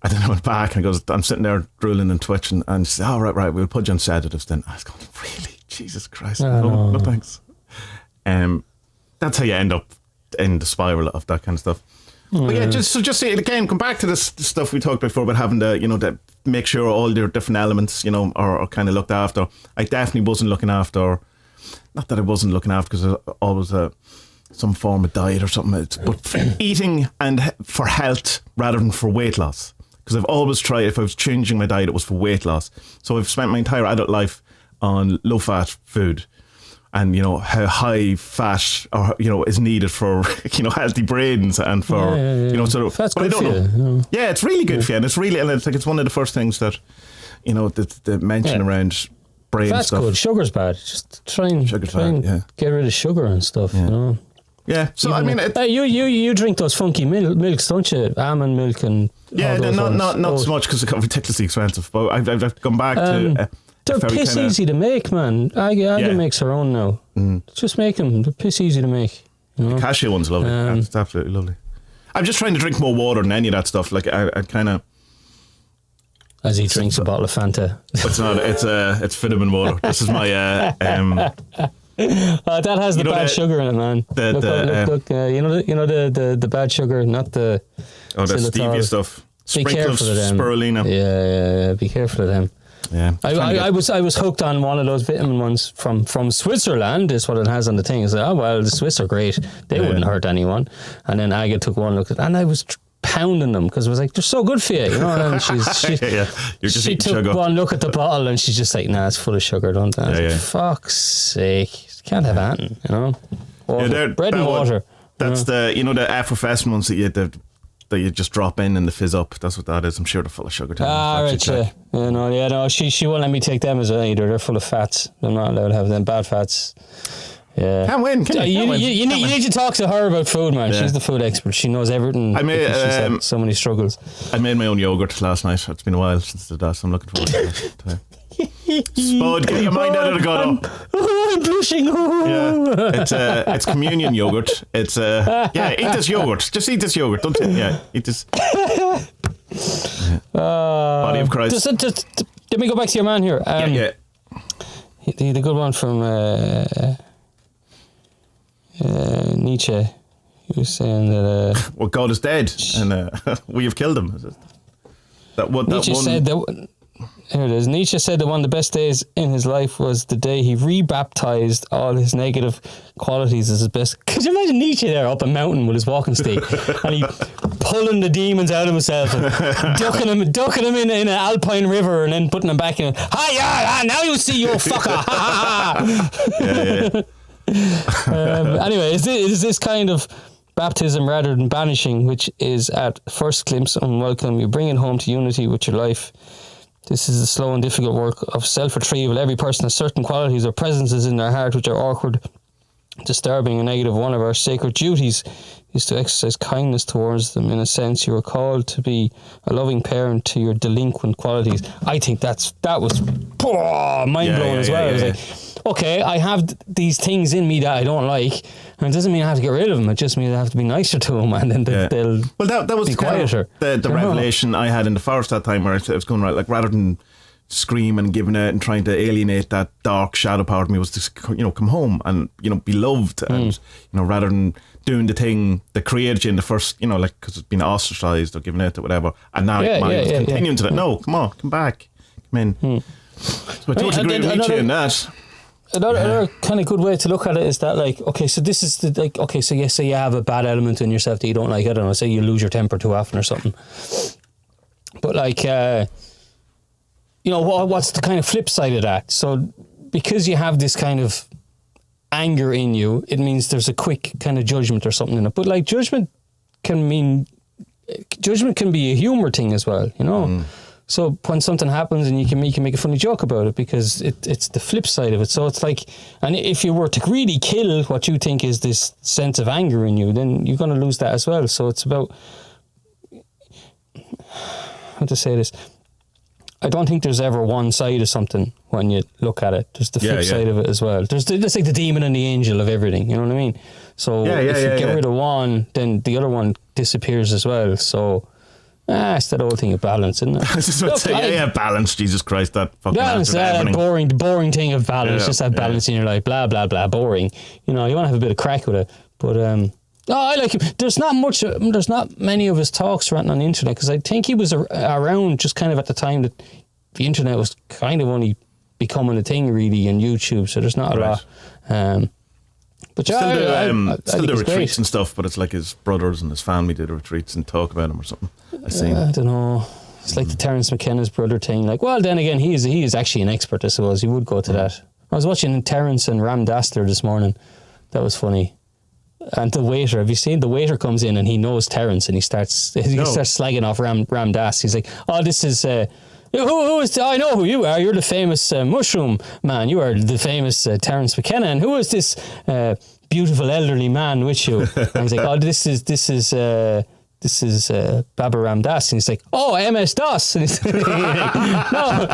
And then I went back and I'm sitting there drooling and twitching, and she said, oh, right, we'll put you on sedatives then. I was going, really? Jesus Christ. No, thanks. That's how you end up in the spiral of that kind of stuff. But yeah, just say it again, come back to this stuff we talked before about having to make sure all your different elements, are kind of looked after. I definitely wasn't looking after, not that I wasn't looking after because I always some form of diet or something, but eating and for health rather than for weight loss. Because I've always tried, if I was changing my diet, it was for weight loss. So I've spent my entire adult life on low-fat food, and how high fat is needed for healthy brains and for sort of. Fat's but good I don't for know. you. Yeah, it's really good for you, and it's it's one of the first things that the mention around brain Fat's stuff. good. Sugar's bad. Just try and get rid of sugar and stuff. Yeah. Yeah, so even you drink those funky milks, don't you? Almond milk and not so much because they're ridiculously expensive. But I've gone back to. They're piss easy to make, man. Aggie makes her own now. Just make them. They're piss easy to make. The cashew one's lovely. It's absolutely lovely. I'm just trying to drink more water than any of that stuff. Like I kind of. As he drinks a bottle of Fanta. It's not. It's vitamin water. This is my. That has the bad sugar in it, man. Look, the bad sugar, not the. Oh, the stevia stuff. Be careful of them. Spirulina. Yeah. Be careful of them. Yeah. I was hooked on one of those vitamin ones from Switzerland, is what it has on the thing. I said, oh, well, the Swiss are great. They wouldn't hurt anyone. And then Aga took one look at it, and I was pounding them because it was like, they're so good for you, you know. And she took one look at the bottle and she's just like, nah, it's full of sugar, don't I? Fuck's sake. You can't have anything, you know. Bread and water. That's the effervescent ones that you just drop in and the fizz up. That's what that is. I'm sure they're full of sugar too. Right, yeah. She won't let me take them as well either. They're full of fats. I'm not allowed to have them. Bad fats. Yeah. Can't win. You need to talk to her about food, man. Yeah. She's the food expert. She knows everything. She's had so many struggles. I made my own yogurt last night. It's been a while since I did that, so I'm looking forward to it. Spud, get your mind out of the gutter. I'm blushing. Yeah, it's communion yogurt. It's eat this yogurt. Just eat this yogurt. Don't eat this. Body of Christ. Let me go back to your man here. The good one from Nietzsche. He was saying that well, God is dead and we have killed him. Nietzsche said that. Here it is. Nietzsche said that one of the best days in his life was the day he rebaptized all his negative qualities as his best. Could you imagine Nietzsche there up a mountain with his walking stick and he pulling the demons out of himself and ducking them in an alpine river and then putting them back in. Now you see, you fucker. Anyway, is this kind of baptism rather than banishing, which is at first glimpse unwelcome. You bring it home to unity with your life. This is the slow and difficult work of self-retrieval. Every person has certain qualities or presences in their heart which are awkward, disturbing, and negative. One of our sacred duties is to exercise kindness towards them. In a sense, you are called to be a loving parent to your delinquent qualities. I think that was mind-blowing as well. I was like, okay, I have these things in me that I don't like, and it doesn't mean I have to get rid of them. It just means I have to be nicer to them, and then they'll that was be quieter. The revelation I had in the forest that time, where I was going right, like, rather than scream and giving it and trying to alienate that dark shadow part of me, was to come home and be loved, and rather than doing the thing that created you in the first, because it's been ostracized or given it or whatever, and now continuing to that. No, come on, come back, come in. So I totally agree with you in that. Another kind of good way to look at it is that, like, okay, so this is so say you have a bad element in yourself that you don't like. I don't know, say you lose your temper too often or something. But like, what's the kind of flip side of that? So because you have this kind of anger in you, it means there's a quick kind of judgment or something in it. But like, judgment can be a humor thing as well, So when something happens and you can make a funny joke about it, because it's the flip side of it. So it's like, and if you were to really kill what you think is this sense of anger in you, then you're going to lose that as well. So it's about, how to say this? I don't think there's ever one side of something when you look at it. There's the flip side of it as well. There's like the demon and the angel of everything. You know what I mean? So if you get rid of one, then the other one disappears as well. So it's that old thing of balance, isn't it? I was just about to say, balance, Jesus Christ, that fucking balance, that boring thing of balance, just have balance in your life, blah, blah, blah, boring. You want to have a bit of crack with it. But, I like him. There's not many of his talks written on the internet, because I think he was around just kind of at the time that the internet was kind of only becoming a thing, really, on YouTube, so there's not a lot. But still do retreats and stuff, but it's like his brothers and his family did retreats and talk about him or something. I don't know. It's like the Terence McKenna's brother thing. Like, well, then again, he is actually an expert, I suppose. He would go to that. I was watching Terence and Ram Dass this morning. That was funny. And the waiter, have you seen? The waiter comes in and he knows Terence, and he starts slagging off Ram Dass. He's like, oh, this is... Who is? I know who you are. You're the famous mushroom man. You are the famous Terence McKenna. And who is this beautiful elderly man with you? And he's like, oh, this is Baba Ram Dass. And he's like, oh, MS DOS. And he's like, no,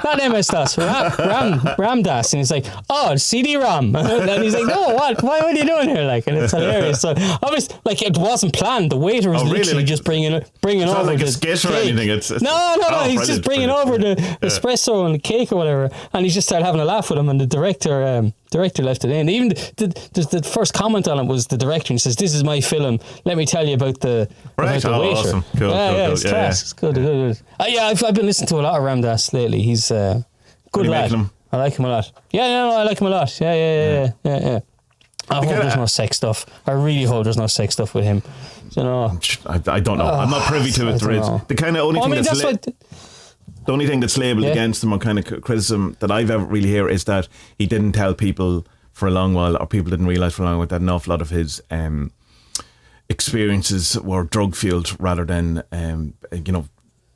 not MS DOS, Ram Dass. And he's like, oh, CD-ROM. And he's like, no, what are you doing here? Like, and it's hilarious. So obviously, like, it wasn't planned. The waiter was literally just bringing over like the a skit or anything. No. He's just bringing over the espresso and the cake or whatever. And he just started having a laugh with him. And the director Director left it in. Even the first comment on it was the director. He says, "This is my film. Let me tell you about the Right, waiter." awesome. Cool, It's class. It's good. I've been listening to a lot of Ram Dass lately. He's good lad. I like him a lot. I like him a lot. Yeah. I hope there's no sex stuff. I really hope there's no sex stuff with him. You know, I don't know. I'm not privy to it. There is the kind of only thing the only thing that's labelled against him or kind of criticism that I've ever really heard is that he didn't tell people for a long while, or people didn't realise for a long while, that an awful lot of his experiences were drug fueled rather than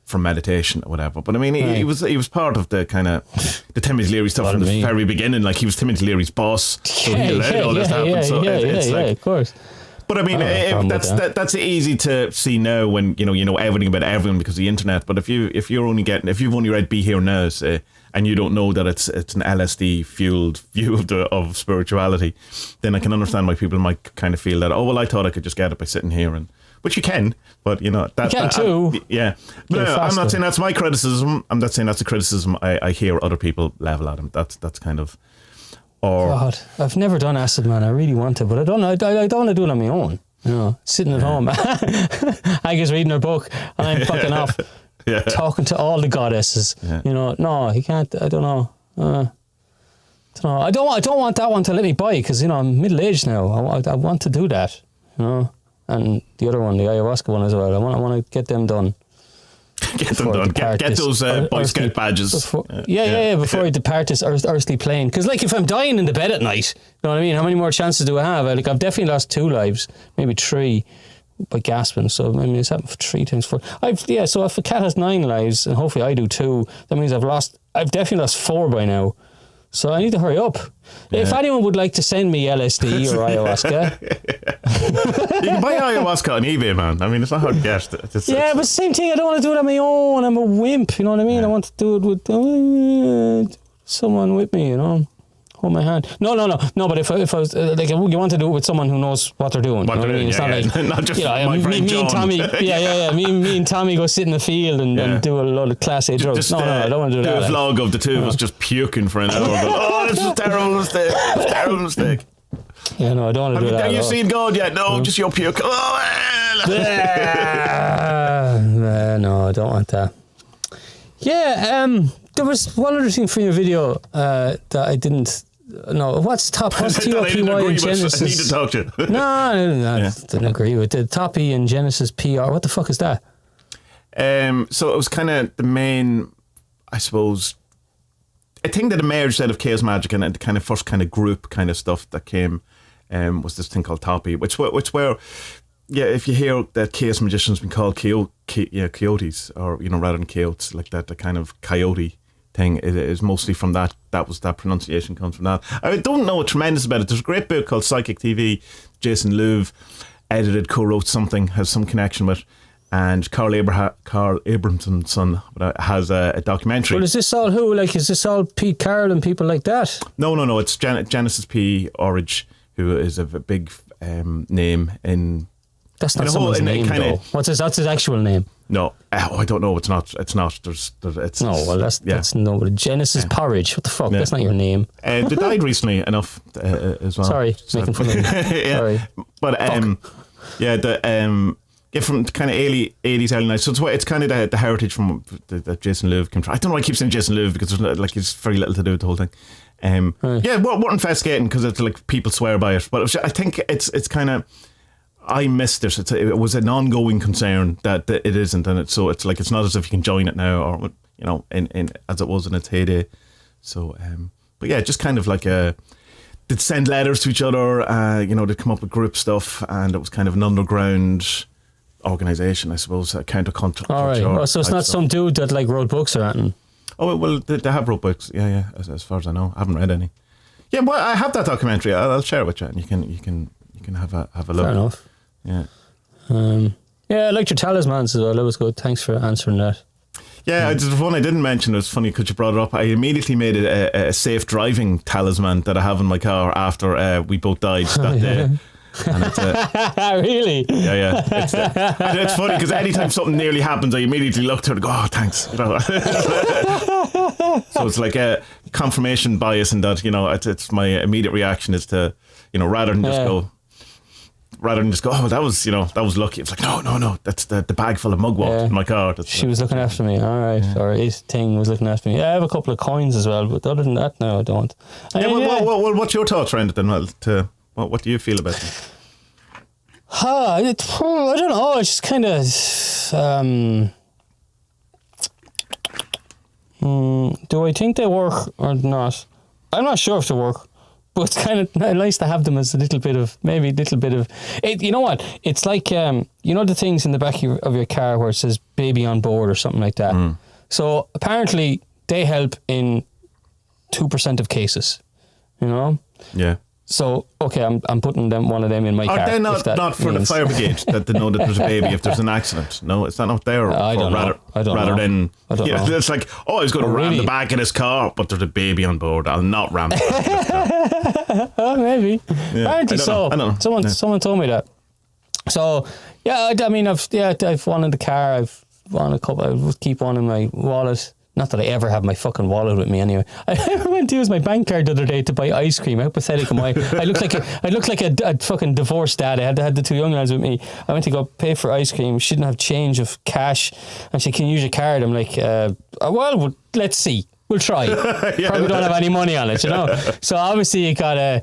from meditation or whatever. But I mean, he was part of the kind of the Timothy Leary stuff from the very beginning. Like, he was Timothy Leary's boss, so he allowed all this to happen. It's like, of course. But I mean, that's easy to see now when you know everything about everyone because of the internet. But if you've only read Be Here Now, say, and you don't know that it's an LSD fueled view of spirituality, then I can understand why people might kind of feel that, oh well, I thought I could just get it by sitting here, and which you can, but you know that you can too. Yeah, but no, I'm not saying that's my criticism. I'm not saying that's a criticism I hear other people level at him. That's kind of. God, I've never done acid, man. I really want to, but I don't want to do it on my own. You know, sitting at home, Agnes reading her book, and I'm fucking off talking to all the goddesses. Yeah. You know, no, he can't. I don't know. I don't want that one to let me buy because I'm middle aged now. I want to do that. You know, and the other one, the ayahuasca one as well. I want to get them done. Get them done. Get those Boy Scout badges. Before I depart this earthly plane. Because, like, if I'm dying in the bed at night, you know what I mean? How many more chances do I have? I've definitely lost 2 lives, maybe 3, by gasping. So, I mean, it's happened for 3 times 4. So if a cat has 9 lives, and hopefully I do 2, that means I've definitely lost 4 by now. So I need to hurry up. Yeah. If anyone would like to send me LSD or ayahuasca. You can buy ayahuasca on eBay, man. I mean, it's not hard to get. But same thing, I don't want to do it on my own. I'm a wimp, you know what I mean? I want to do it with someone with me, you know. Hold my hand. No. But if I was like, you want to do it with someone who knows what they're doing. You know what I mean? It's not like not just my friend me and Tommy. Me and Tommy go sit in the field and do a lot of class A drugs. No, I don't want to do that. Do a vlog of the two of us just puking for an hour. Oh, this is a terrible mistake. It's a terrible mistake. Yeah, no, I don't want to do that. Have you seen God yet? No, just your puke. No, I don't want that. Yeah, there was one other thing from your video that I didn't. No, what's TOPY in Genesis? I need to talk to you. No, I didn't agree with it. TOPY in Genesis PR. What the fuck is that? So it was kind of the main, I suppose, a thing that emerged out of Chaos Magic, and the kind of first kind of group kind of stuff that came was this thing called TOPY, which where if you hear that Chaos Magicians been called coyotes, or rather than coyotes, like that, the kind of coyote thing is mostly from that. That was that pronunciation comes from that. I don't know a tremendous about it. There's a great book called Psychic TV. Jason Louv edited, co-wrote something, has some connection with, and Carl Abramson's son has a documentary. Well, is this all who? Like, is this all Pete Carroll and people like that? No. It's Genesis P. Orridge, who is a big name in. That's not someone's name, though. What's his actual name? No, I don't know. It's not. It's no. Well, that's no. Genesis Porridge. What the fuck? Yeah. That's not your name. They died recently enough as well. Sorry, making fun of me. Sorry, but from kind of 80s, early 90s. So it's kind of the heritage from that Jason Louv came from. I don't know why I keep saying Jason Louv because there's very little to do with the whole thing. We're investigating because it's like people swear by it, but I think it's kind of. I missed it. It was an ongoing concern that it isn't, and it's like it's not as if you can join it now, or in as it was in its heyday. So, but yeah, just kind of like they'd send letters to each other. They'd come up with group stuff, and it was kind of an underground organisation, I suppose, counter-culture. All right. So it's not some dude that like wrote books or anything. Oh well, they have wrote books. Yeah. As far as I know, I haven't read any. Yeah, well, I have that documentary. I'll share it with you, and you can have a look. Fair enough. Yeah. I liked your talismans as well. That was good. Thanks for answering that. Yeah, the one I didn't mention, it was funny because you brought it up. I immediately made it a safe driving talisman that I have in my car after we both died that day. And it's really? Yeah. It's funny because anytime something nearly happens, I immediately look to it and go, oh, thanks. So it's like a confirmation bias in that, it's my immediate reaction is to, rather than just go, oh, that was lucky. It's like, no, that's the bag full of mugwort in my car. She was looking after me, all right. Or his thing was looking after me. I have a couple of coins as well, but other than that, no, I don't. Well, what's your thoughts around it then? What do you feel about it? I don't know. It's just kind of... do I think they work or not? I'm not sure if they work. But it's kind of nice to have them as a little bit of it. You know what? It's like, the things in the back of your car where it says baby on board or something like that. So apparently they help in 2% of cases, Yeah. So, okay, I'm putting one of them in my car. Are they not for the fire brigade that they know that there's a baby if there's an accident? No, it's not there. I don't know. Rather than, it's like, I was going to ram the back of this car, but there's a baby on board. I'll not ram the back of this car. Maybe. Yeah, Apparently so. I don't know. Someone told me that. So, I've one in the car. I've won a couple. I would keep one in my wallet. Not that I ever have my fucking wallet with me anyway. I went to use my bank card the other day to buy ice cream. How pathetic am I? I looked like a fucking divorced dad. I had the two young lads with me. I went to go pay for ice cream. She didn't have change of cash. And she said, can you use your card? I'm like, well, let's see. We'll try. Probably don't have any money on it, So obviously it got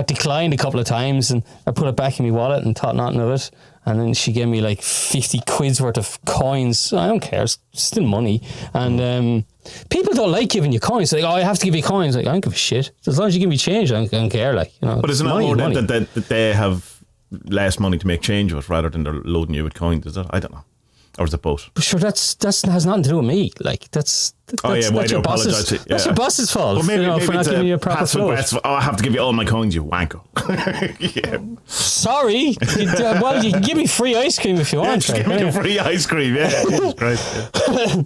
declined a couple of times, and I put it back in my wallet and thought nothing of it. And then she gave me like 50 quid's worth of coins. I don't care, it's still money. And people don't like giving you coins. They're like, I have to give you coins. Like, I don't give a shit. As long as you give me change, I don't care. But isn't it more that they have less money to make change with rather than they're loading you with coins? Is it? I don't know. Or is it both? But sure, that has nothing to do with me. Like, that's your boss's. That's your boss's fault. Well, maybe for not giving you a proper float. I have to give you all my coins, you wanker. Sorry. Well, you can give me free ice cream if you want. Just give me free ice cream. Yeah, Jesus Christ. Yeah.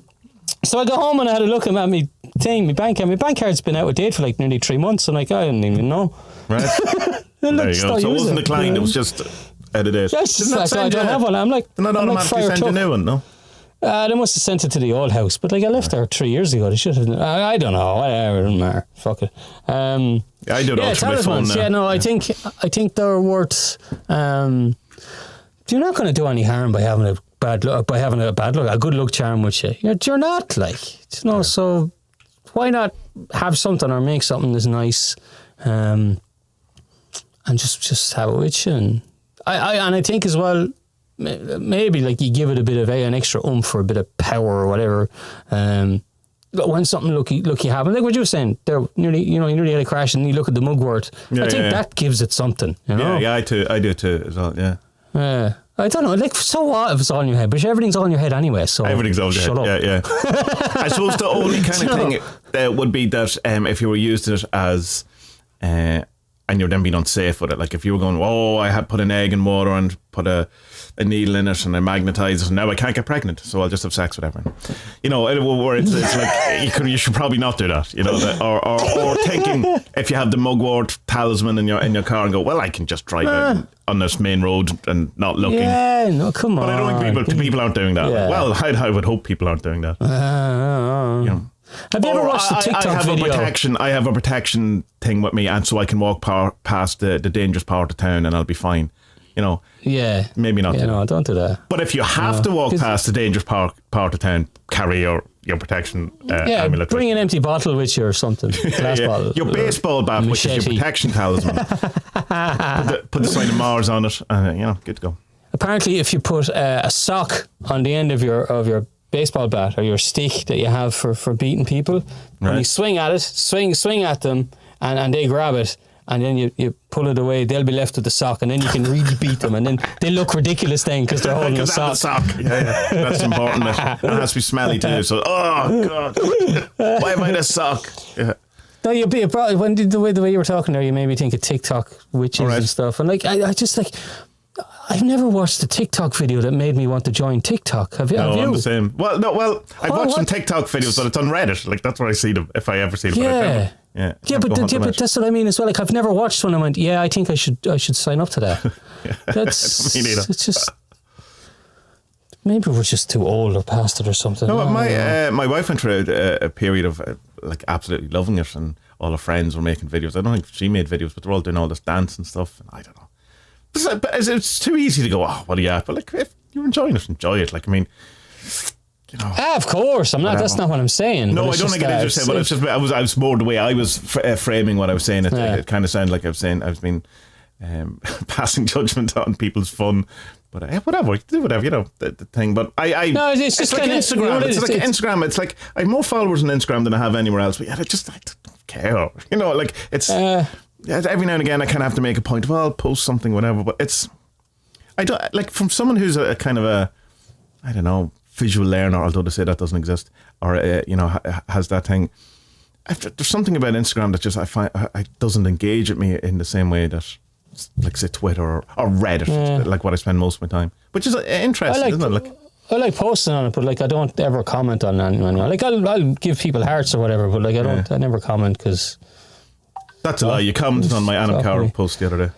So I got home and I had a look at my thing, my bank card. My bank card's been out of date for like nearly 3 months. I'm like, I didn't even know. Right. There you go. So it wasn't declined. It was just out of date. I don't have one. I'm like, they're not automatically send you a new one, no? They must have sent it to the old house, but I left there 3 years ago. They should have. I don't know. Whatever, it doesn't matter. Fuck it. I do it all through my phone now. Yeah, no, I think they're worth. You're not going to do any harm by having a bad luck, a good luck charm with you. You're not So why not have something or make something that's nice, and just have it with you. And I think as well, maybe like you give it a bit of an extra oomph or a bit of power or whatever. When something lucky happens, like what you were saying, you nearly had a crash and you look at the mugwort. I think that gives it something. Yeah, I do too as well. Yeah. I don't know. Like, so what if it's all in your head? But everything's all in your head anyway. So everything's all in your head. Yeah. I suppose the only kind of thing would be that if you were using it as. And you're then being unsafe with it. Like if you were going, I had put an egg in water and put a needle in it and I magnetise it and now I can't get pregnant, so I'll just have sex with everyone. Where it's like you should probably not do that. Or thinking if you have the mugwort talisman in your car and go, well, I can just drive on this main road and not looking. Yeah, no, come on. But I don't think people aren't doing that. Yeah. Well, I would hope people aren't doing that. Have you ever watched the TikTok video? I have a protection thing with me, and so I can walk past the dangerous part of town and I'll be fine. Yeah. Maybe not. Yeah, no, don't do that. But if you have to walk past the dangerous part of town, carry your protection amulet. Bring an empty bottle with you or something. Glass bottle. Your baseball bat, which is your protection talisman. put the sign of Mars on it, and good to go. Apparently, if you put a sock on the end of your baseball bat or your stick that you have for beating people, and you swing at it, swing at them, and they grab it, and then you pull it away, they'll be left with the sock, and then you can really beat them, and then they look ridiculous then because they're holding a sock. Yeah. That's important. It has to be smelly too. So, God, why am I in a sock? Yeah. No, you'll be probably when the way you were talking there, you made me think of TikTok witches and stuff, and like I just like. I've never watched a TikTok video that made me want to join TikTok. Have you? I'm the same. Well, I've watched some TikTok videos, but it's on Reddit. Like, that's where I see them, if I ever see them. But that's what I mean as well. Like, I've never watched one and went, I think I should sign up to that. That's me neither. It's just maybe we're just too old or past it or something. No, my wife went through a period of like absolutely loving it, and all her friends were making videos. I don't think she made videos, but they're all doing all this dance and stuff. And I don't know. But it's too easy to go, oh, what are you at? But like, if you're enjoying it, enjoy it. Like, I mean, you know. Of course, I'm not. Whatever. That's not what I'm saying. No, I don't think it is. But it's just, I was more the way I was framing what I was saying. It kind of sounded like I was being passing judgment on people's fun. But whatever, do whatever, you know, the thing. But no, it's just like kinda, Instagram. You know it's like Instagram. It's like I have more followers on Instagram than I have anywhere else. But I don't care. You know, like it's every now and again I kind of have to make a point. Well, I'll post something, whatever. But I don't like, from someone who's a kind of a, I don't know, visual learner, although they say that doesn't exist, or you know, has that thing. There's something about Instagram that just I find it doesn't engage with me in the same way that, like, say, Twitter or Reddit, like what I spend most of my time, which is interesting, isn't it? Like, I like posting on it, but like I don't ever comment on anyone. Like I'll give people hearts or whatever, but like I never comment, because that's a lie. You commented on my Anam Cara post the other day.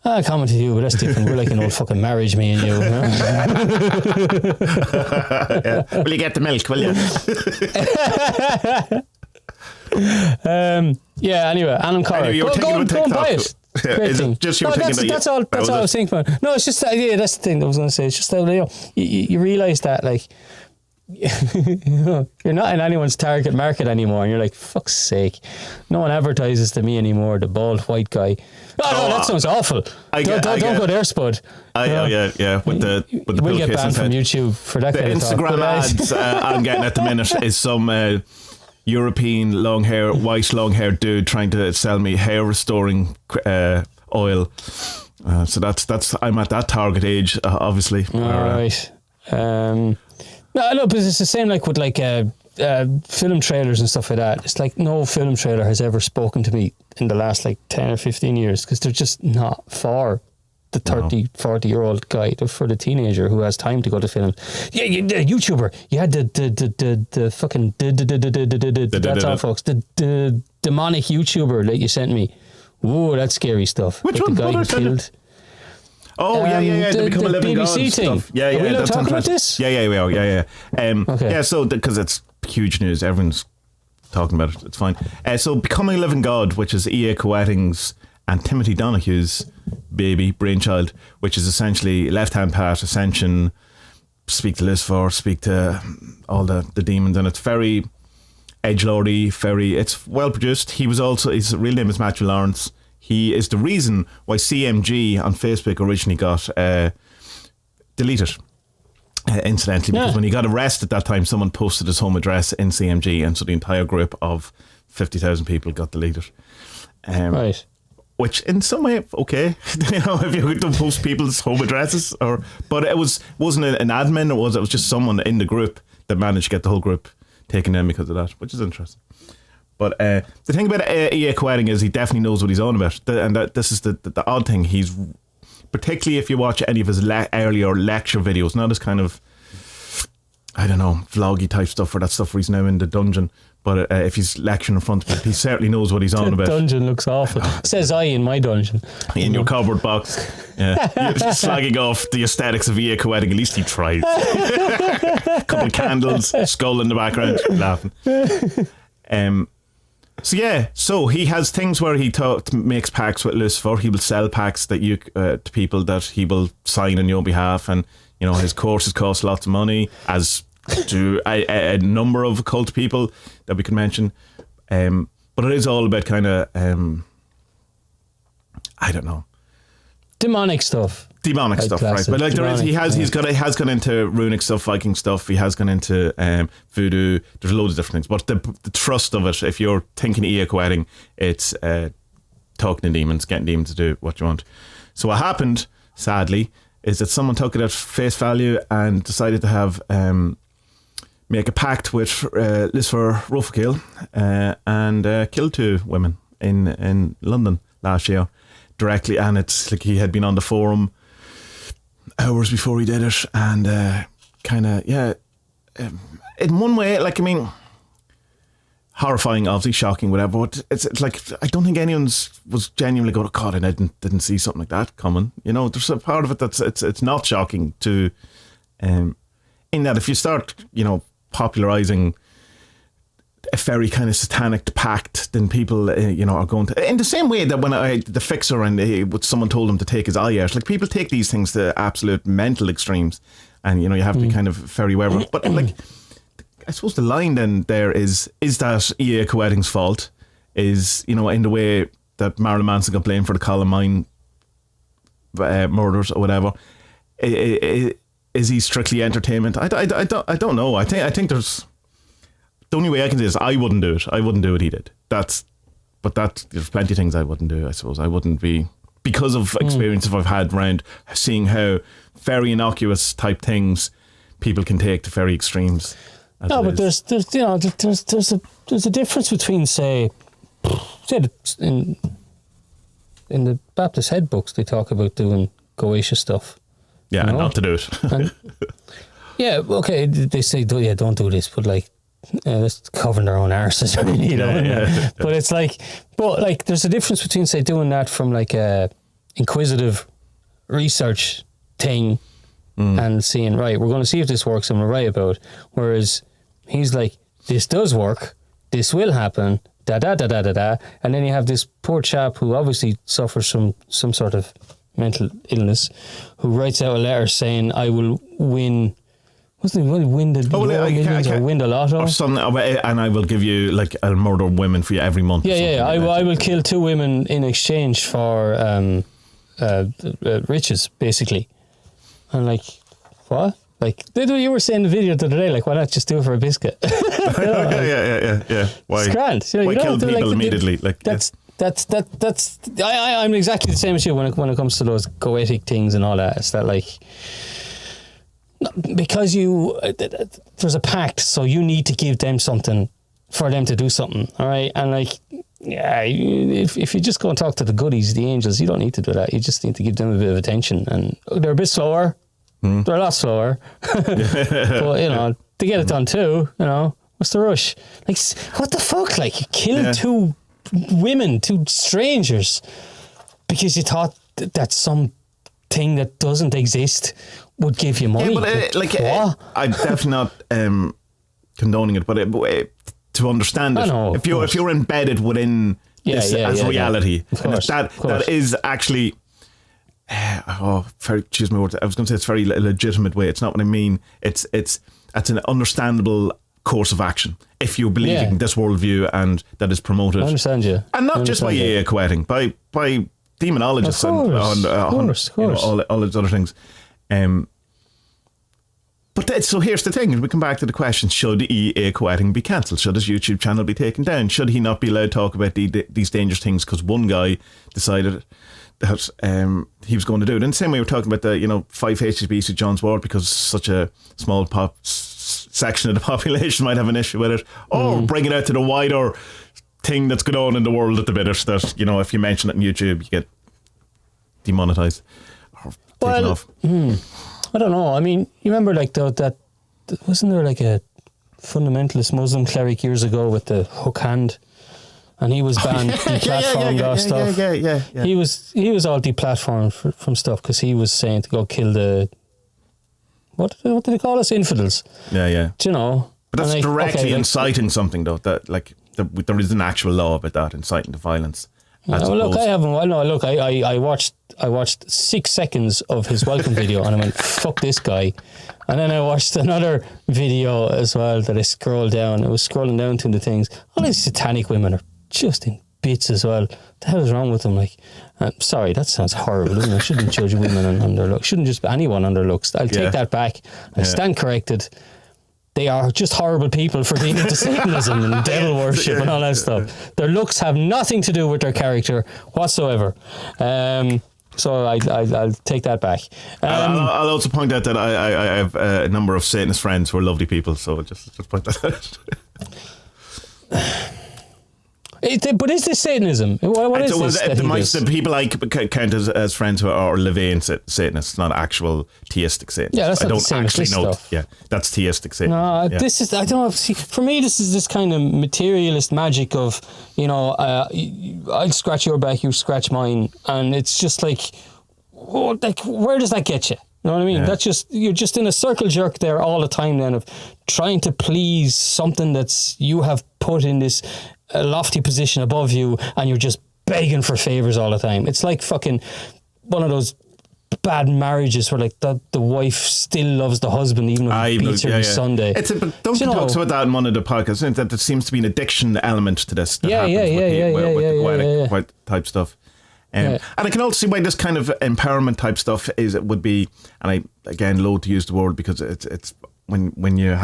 I commented you, but that's different. We're like an old fucking marriage, me and you. Yeah. Will you get the milk, will you? Yeah, anyway, Anam Cara. Anyway, go and buy it. Great thing. Just you were thinking that's all I was thinking about. No, it's just the idea. That's the thing I was going to say. It's just that, you know, you realise that, like, you're not in anyone's target market anymore, and you're like, fuck's sake, no one advertises to me anymore, the bald white guy. No, that sounds awful. Don't go there, Spud. Yeah. With the we'll get banned from YouTube for that kind of talk. Instagram ads I'm getting at the minute is some European white long hair dude trying to sell me hair restoring oil. So that's I'm at that target age, obviously. All right. No, but it's the same like with like film trailers and stuff like that. It's like no film trailer has ever spoken to me in the last like 10 or 15 years, because they're just not for the 30, 40-year-old guy, for the teenager who has time to go to films. Yeah, the YouTuber. You had the fucking that's all, folks. The demonic YouTuber that you sent me. Whoa, that's scary stuff. Which one? The guy who killed. Oh, yeah. They become a living god BBC thing. Stuff. Yeah. Are we allowed to talk about this? this? Yeah, we are. Yeah. Okay. Yeah, so because it's huge news, everyone's talking about it. It's fine. So Becoming a Living God, which is E.A. Coetting's and Timothy Donahue's baby brainchild, which is essentially Left-Hand Path, Ascension, speak to Lucifer, speak to all the demons, and it's very edgelordy, it's well produced. His real name is Matthew Lawrence. He is the reason why CMG on Facebook originally got deleted, incidentally, because when he got arrested that time, someone posted his home address in CMG, and so the entire group of 50,000 people got deleted. Right. Which in some way, okay, you know, if you don't post people's home addresses, but it wasn't an admin, it was just someone in the group that managed to get the whole group taken down because of that, which is interesting. But the thing about E.A. Coetting is he definitely knows what he's on about, and this is the odd thing. He's, particularly if you watch any of his earlier lecture videos, not his kind of, I don't know, vloggy type stuff, or that stuff where he's now in the dungeon. But if he's lecturing in front of people, he certainly knows what he's on about. The dungeon looks awful. Says I in my dungeon. In your cardboard box. Yeah. You're slagging off the aesthetics of E.A. Coetting. At least he tried. Couple of candles, skull in the background, laughing. So he has things where he makes pacts with Lucifer. He will sell pacts that to people that he will sign on your behalf, and you know his courses cost lots of money, as to a number of occult people that we can mention. But it is all about kind of I don't know, demonic stuff, right? But like he has gone into runic stuff, Viking stuff. He has gone into voodoo. There's loads of different things. But the thrust of it, if you're thinking E.A. Coetting, it's talking to demons, getting demons to do what you want. So what happened, sadly, is that someone took it at face value and decided to have make a pact with Lucifer Rufakil and killed 2 women in London last year directly. And it's like he had been on the forum hours before he did it, and in one way, like, I mean, horrifying, obviously, shocking, whatever, but it's like I don't think anyone was genuinely going, God, I didn't see something like that coming. You know, there's a part of it that's it's not shocking to in that if you start, you know, popularizing a very kind of satanic pact, then people, are going to, in the same way that when the fixer and someone told him to take his eye out, like people take these things to absolute mental extremes, and you have to be kind of very aware of it. But like, I suppose the line then there is that E.A. Coetting's fault? Is, in the way that Marilyn Manson got blamed for the Columbine murders or whatever? Is he strictly entertainment? I don't know. I think there's, the only way I can say is I wouldn't do it. I wouldn't do what he did. There's plenty of things I wouldn't do. I suppose I wouldn't be, because of experiences I've had around seeing how very innocuous type things people can take to very extremes. No, but there's a difference between, say in the Baptist Head books, they talk about doing Goetia stuff. Yeah, and not to do it. Yeah, okay, they say, don't do this, but like, it's covering their own arses, really, Yeah. But it's like, there's a difference between, say, doing that from like a inquisitive research thing and seeing, right, we're going to see if this works and we're right about it. Whereas he's like, this does work, this will happen, and then you have this poor chap who obviously suffers from some sort of mental illness, who writes out a letter saying, I will win, wasn't he win the millions or win the lotto? Or something, and I will give you, like, I'll murder women for you every month. Yeah. I will kill 2 women in exchange for riches, basically. And like, what? Like, you were saying in the video the other day, like, why not just do it for a biscuit? Yeah. Why? It's grand. Why kill people immediately? I'm exactly the same as you when it comes to those goetic things and all that. It's that, like, because there's a pact, so you need to give them something for them to do something, all right? And like, yeah, if you just go and talk to the goodies, the angels, you don't need to do that. You just need to give them a bit of attention, and they're a bit slower. They're a lot slower, but to get it done too, what's the rush? Like, what the fuck? Like, you killed 2 women, 2 strangers, because you thought that some thing that doesn't exist would give you money. Yeah, but I'm definitely not condoning it, but to understand it, if you're embedded within this as reality, of course, that is actually. Choose my words. I was going to say it's very legitimate way. It's not what I mean. It's an understandable course of action if you believe in this worldview and that is promoted. I understand you, and not just by E.A. Coetting, by demonologists and all those other things. But so here's the thing: we come back to the question: should E.A. Coetting be cancelled? Should his YouTube channel be taken down? Should he not be allowed to talk about these dangerous things because one guy decided that he was going to do it? In the same way we're talking about the 5 HSBs to John's Ward because such a small section of the population might have an issue with it, or bring it out to the wider thing that's going on in the world at the minute, that if you mention it on YouTube you get demonetized or taken off. I don't know. I mean, you remember like that wasn't there like a fundamentalist Muslim cleric years ago with the hook hand? And he was banned, deplatformed off stuff. Yeah. He was all deplatformed from stuff because he was saying to go kill the what did they call us? Infidels. Yeah. Do you know? But that's directly inciting something, though. That there is an actual law about that, inciting to violence. Look, I haven't. Well, no, look, I watched 6 seconds of his welcome video and I went, fuck this guy. And then I watched another video as well that I scrolled down. I was scrolling down to the things. All these satanic women are just in bits as well. What the hell is wrong with them? Like, sorry, that sounds horrible, doesn't it? I shouldn't judge women on their looks. Shouldn't just anyone on their looks. I'll take that back. I stand corrected. They are just horrible people for being into Satanism and devil worship and all that stuff. Their looks have nothing to do with their character whatsoever. So I'll take that back. I'll also point out that I have a number of Satanist friends who are lovely people, so just point that out. But is this Satanism? What is this? The people I count as friends who are Levian Satanists, not actual theistic Satanists. Yeah, that's not the same as this stuff. Yeah, that's theistic Satanism. No, this is, I don't know. See, for me, this is this kind of materialist magic of, I'll scratch your back, you scratch mine, and it's just like, where does that get you? You know what I mean? Yeah. That's just, you're just in a circle jerk there all the time then of trying to please something that's you have put in this lofty position above you, and you're just begging for favors all the time. It's like fucking one of those bad marriages where like the wife still loves the husband even if he beats her every Sunday. But Duncan talks about that in one of the podcasts, that there seems to be an addiction element to this that happens with the poetic type stuff. And I can also see why this kind of empowerment type stuff would be, and I again loathe to use the word because it's when you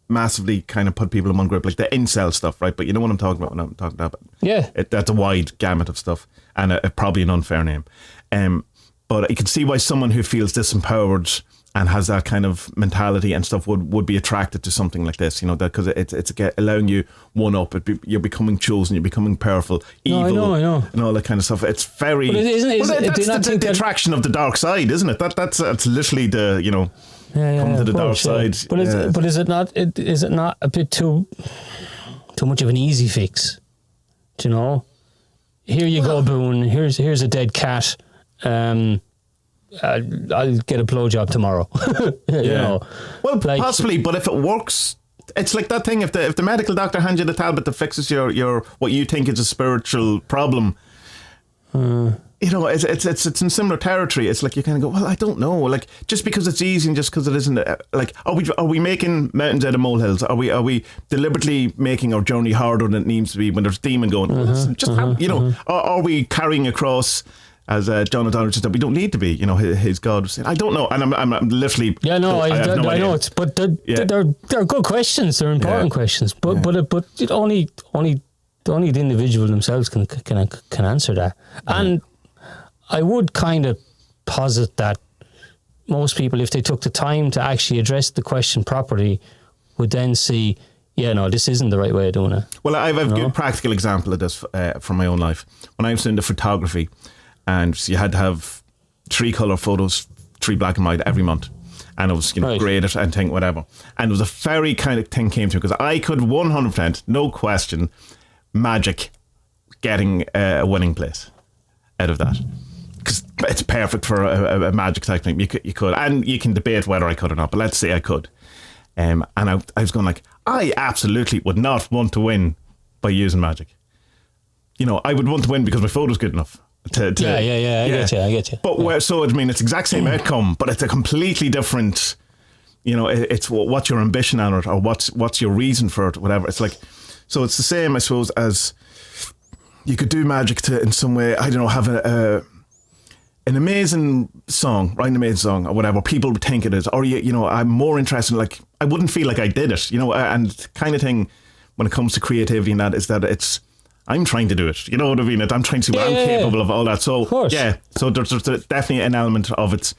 massively kind of put people in one group, like the incel stuff, right? But you know what I'm talking about when I'm talking about it. That's a wide gamut of stuff, and probably an unfair name. But I can see why someone who feels disempowered and has that kind of mentality and stuff would be attracted to something like this, you know, that because it's allowing you one up. You're becoming chosen, you're becoming powerful, evil, I know. and all that kind of stuff. It's very. But that's the attraction of the dark side, isn't it? That's literally the, you know, come to the dark side. But is it not? Is it not a bit too much of an easy fix? Do you know? Here you go, Boone. Here's a dead cat. I'll get a blowjob tomorrow. You know, well, like, possibly, but if it works, it's like that thing. If the medical doctor hands you the tablet that fixes your what you think is a spiritual problem, you know, it's in similar territory. It's like you kind of go, well, I don't know, like just because it's easy and just because it isn't, like are we making mountains out of molehills? Are we deliberately making our journey harder than it needs to be when there's a demon going? You know, are we carrying across? As John O'Donnell just said, we don't need to be, you know, his God was saying. I don't know, and I'm literally. Yeah, no, I know it's, but they're good questions. They're important questions, but only the individual themselves can answer that. And I would kind of posit that most people, if they took the time to actually address the question properly, would then see, this isn't the right way of doing it. Well, I have a good practical example of this from my own life. When I was into photography. And so you had to have 3 colour photos, 3 black and white every month. And it was, graded and think whatever. And it was a very kind of thing came through because I could 100%, no question, magic getting a winning place out of that. Because it's perfect for a magic type thing. You could, and you can debate whether I could or not, but let's say I could. And I was going like, I absolutely would not want to win by using magic. You know, I would want to win because my photo's good enough. I get you. But so I mean, it's exact same outcome, but it's a completely different. You know, it's what's your ambition on it, or what's your reason for it, whatever. It's like, so it's the same, I suppose, as you could do magic to in some way. I don't know, have an amazing song, write an amazing song or whatever. People would think it is, or you know, I'm more interested in, like, I wouldn't feel like I did it, you know, and kind of thing when it comes to creativity and that is that it's. I'm trying to do it. You know what I mean? I'm trying to see what I'm capable of, all that. So, so there's definitely an element of it.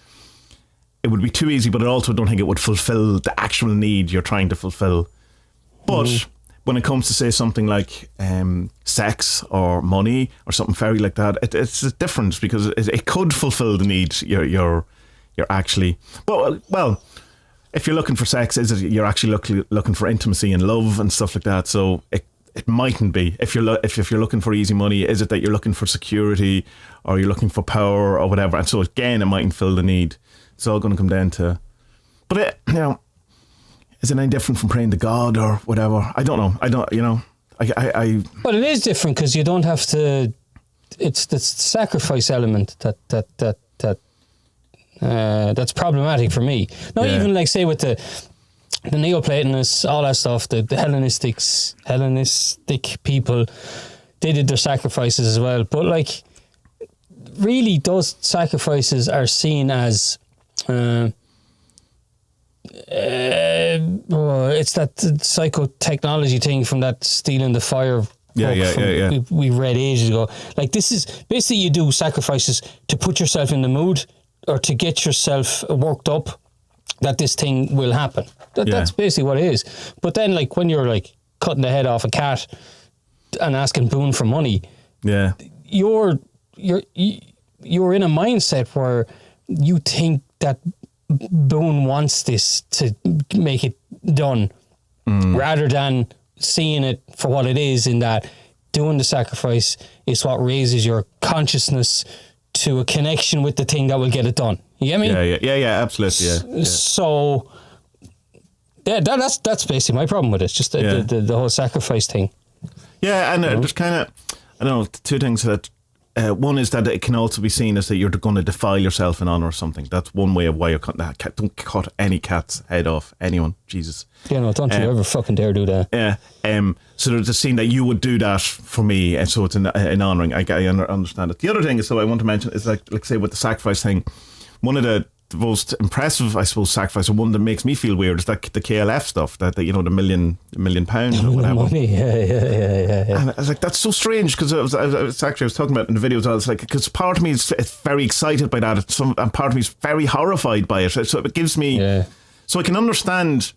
It would be too easy, but I also don't think it would fulfill the actual need you're trying to fulfill. But when it comes to, say, something like sex or money or something very like that, it's a difference because it could fulfill the need you're actually... Well, if you're looking for sex, you're actually looking for intimacy and love and stuff like that. So it mightn't be. If you're looking for easy money, is it that you're looking for security or you're looking for power or whatever? And so again, it mightn't fill the need. It's all going to come down to. But is it any different from praying to God or whatever? I don't know. I don't. You know. I. But it is different because you don't have to. It's the sacrifice element that's problematic for me. Not even like say with the Neoplatonists, all that stuff, the Hellenistic people, they did their sacrifices as well. But like, really, those sacrifices are seen as it's that psychotechnology thing from that Stealing the Fire. We read ages ago. Like, this is basically, you do sacrifices to put yourself in the mood or to get yourself worked up that this thing will happen. That's basically what it is. But then, like, when you're like cutting the head off a cat and asking Boone for money, you're in a mindset where you think that Boone wants this to make it done, rather than seeing it for what it is, in that doing the sacrifice is what raises your consciousness to a connection with the thing that will get it done. You get me? Yeah, absolutely. Yeah. So, that's basically my problem with it. It's just the whole sacrifice thing. Yeah, and there's kind of, I don't know, two things that. One is that it can also be seen as that you're going to defile yourself in honour or something. That's one way of why you're cutting that cat. Don't cut any cat's head off. Anyone, Jesus. Yeah, no, don't you ever fucking dare do that. Yeah. So there's a scene that you would do that for me, and so it's an honouring. I understand it. The other thing is, so I want to mention is like say with the sacrifice thing. One of the most impressive, I suppose, sacrifice, or one that makes me feel weird, is that the KLF stuff, that the £1 million or whatever. Money, yeah. And I was like, that's so strange, because I was talking about in the videos. I was like, because part of me is very excited by that, and part of me is very horrified by it. So it gives me, so I can understand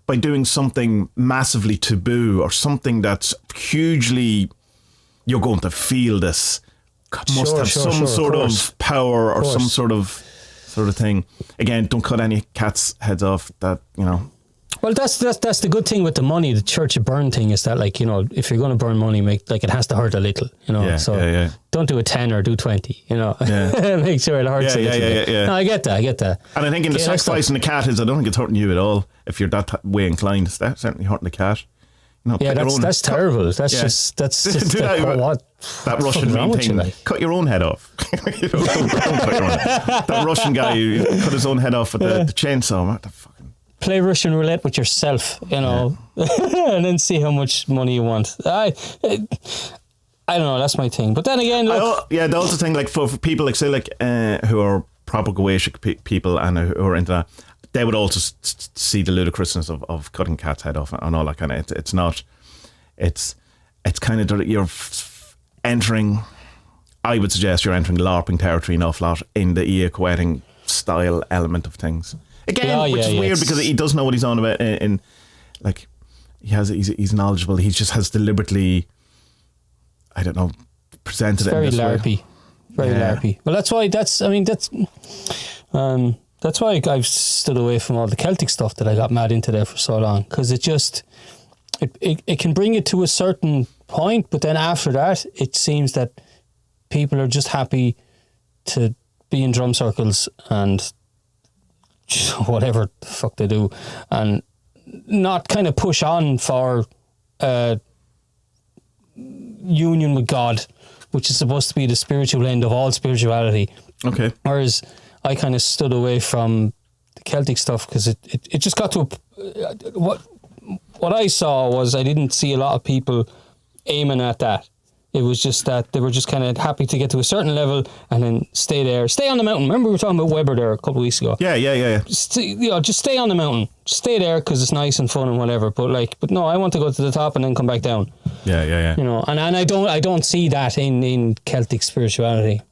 by doing something massively taboo or something that's hugely, you're going to feel this, must have some sort of power or some sort of thing. Again, don't cut any cats' heads off. That, you know. Well, that's the good thing with the money. The church of burn thing is that, like, you know, if you're going to burn money, make like it has to hurt a little. You know, don't do a 10 or do 20. You know, make sure it hurts a little bit. No, I get that. And I think in the sacrificing the cat I don't think it's hurting you at all if you're that way inclined. It's certainly hurting the cat. You know, that's terrible. That's just what that Russian meme thing. Cut your own head off. Don't cut your own head. That Russian guy who cut his own head off with the chainsaw. What the fucking. Play Russian roulette with yourself, you know, and then see how much money you want. I don't know. That's my thing. But then again, look, the other thing, like for people like say like who are proper Goetic people and who are into that. They would also see the ludicrousness of cutting cat's head off and all that kind of. It's not. It's kind of you're entering. I would suggest you're entering LARPing territory an awful lot in the Goetic style element of things. Again, which is weird because he does know what he's on about. In like, he's knowledgeable. He just has deliberately, I don't know, presented it. Very in this LARPy, way. very LARPy. Well, that's why. That's why I've stood away from all the Celtic stuff that I got mad into there for so long, because it can bring it to a certain point, but then after that, it seems that people are just happy to be in drum circles and whatever the fuck they do, and not kind of push on for union with God, which is supposed to be the spiritual end of all spirituality. Okay. Whereas I kind of stood away from the Celtic stuff because it just got to what I saw was I didn't see a lot of people aiming at that. It was just that they were just kind of happy to get to a certain level and then stay on the mountain. Remember we were talking about Weber there a couple of weeks ago. Yeah. Just stay on the mountain. Just stay there because it's nice and fun and whatever. But no, I want to go to the top and then come back down. Yeah. You know, and I don't see that in Celtic spirituality.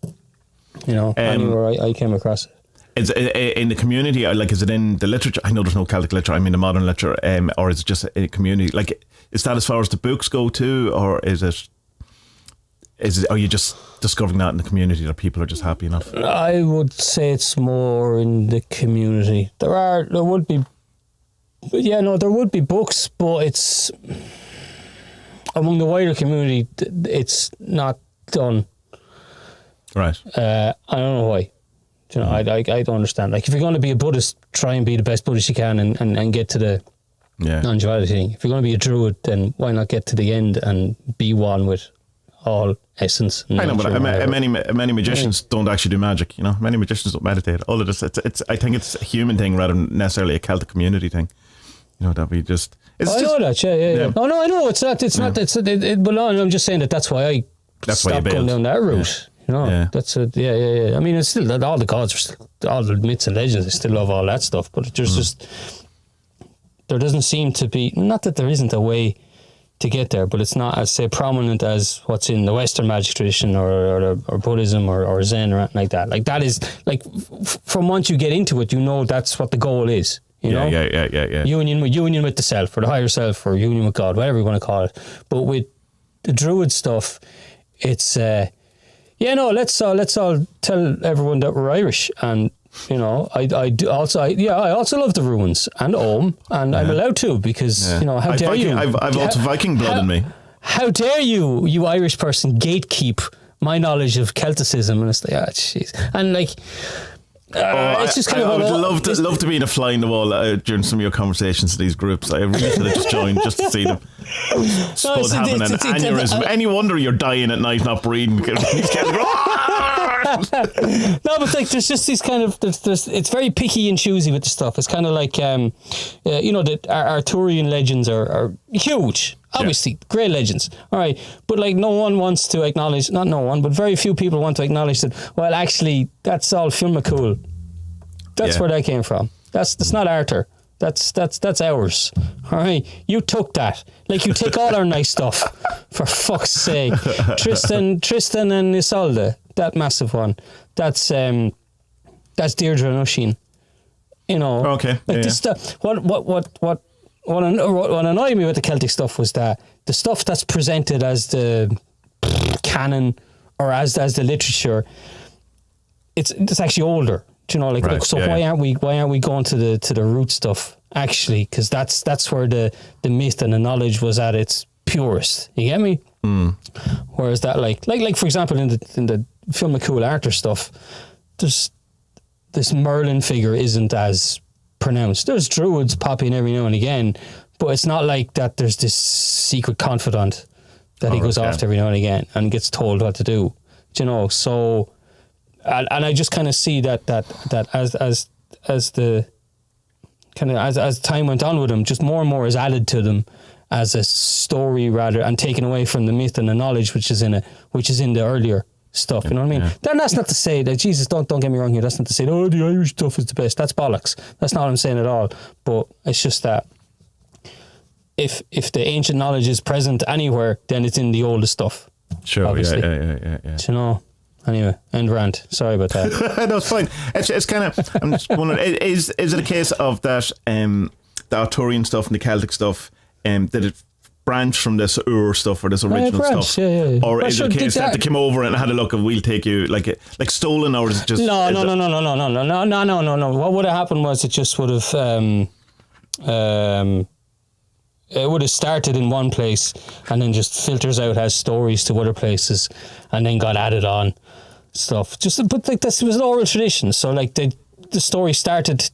You know, anywhere I came across it. Is it in the community, like, is it in the literature? I know there's no Celtic literature, I mean the modern literature, or is it just a community? Like, is that as far as the books go too, or are you just discovering that in the community that people are just happy enough? I would say it's more in the community. There would be books, but it's among the wider community, it's not done. Right. I don't know why. You know, I don't understand. Like, if you're going to be a Buddhist, try and be the best Buddhist you can and get to the non-duality thing. If you're going to be a Druid, then why not get to the end and be one with all essence? I know, but many magicians don't actually do magic. You know, many magicians don't meditate. All of this, I think it's a human thing rather than necessarily a Celtic community thing. You know, that we just. I know that. Yeah. Oh no, I know it's not. It's not. But no, I'm just saying that's why I stopped going down that route. You know, that's it. Yeah. I mean, it's still all the gods are still, all the myths and legends. I still love all that stuff, but there's just there doesn't seem to be. Not that there isn't a way to get there, but it's not as say prominent as what's in the Western magic tradition or Buddhism or Zen or anything like that. Like that is like from once you get into it, you know that's what the goal is. You know, union with the self or the higher self or union with God, whatever you want to call it. But with the Druid stuff, it's let's all tell everyone that we're Irish, and you know, I also love the ruins and Om, and I'm allowed to because you know how dare you? I've also Viking blood in me. How dare you Irish person gatekeep my knowledge of Celticism, and it's like, jeez, and like. It's just kind I of would love to be in a fly in the wall during some of your conversations in these groups. I really should have just joined just to see them. Spud having an aneurysm. Any wonder you're dying at night, not breathing. These guys go, no, but like there's just these kind of there's it's very picky and choosy with the stuff. It's kind of like the Arthurian legends are huge. Obviously, great legends. All right, but like no one wants to acknowledge, not no one, but very few people want to acknowledge that. Well, actually, that's all Fianna. That's where that came from. That's not Arthur. That's ours. All right, you took that. Like you take all our nice stuff. For fuck's sake, Tristan and Isolde, that massive one. That's Deirdre and Oisin. You know. Okay. Like this stuff. What annoyed me with the Celtic stuff was that the stuff that's presented as the canon or as the literature, it's actually older. Do you know, like, right, so why aren't we going to the root stuff actually? Because that's where the myth and the knowledge was at its purest. You get me? Mm. Whereas that like for example in the Phil McCool Arthur stuff, there's this Merlin figure isn't as pronounced. There's druids popping every now and again, but it's not like that there's this secret confidant that he goes off to every now and again and gets told what to do. Do you know? So, and I just kind of see that as the kind of as time went on with him, just more and more is added to them as a story rather, and taken away from the myth and the knowledge which is in the earlier stuff, you know what I mean? Yeah. Then that's not to say that, Jesus, don't get me wrong here, that's not to say, oh, the Irish stuff is the best. That's bollocks. That's not what I'm saying at all. But it's just that if the ancient knowledge is present anywhere, then it's in the oldest stuff. Sure, obviously. Yeah. Do you know? Anyway, end rant. Sorry about that. No, it's fine. It's kind of, I'm just wondering, is it a case of that the Arthurian stuff and the Celtic stuff, that it branch from this stuff or this original stuff, or is it a case that they came over and had a look and we'll take you like stolen, or is it just no. What would have happened was it just would have it would have started in one place and then just filters out as stories to other places and then got added on stuff. But like this was an oral tradition, so like the story started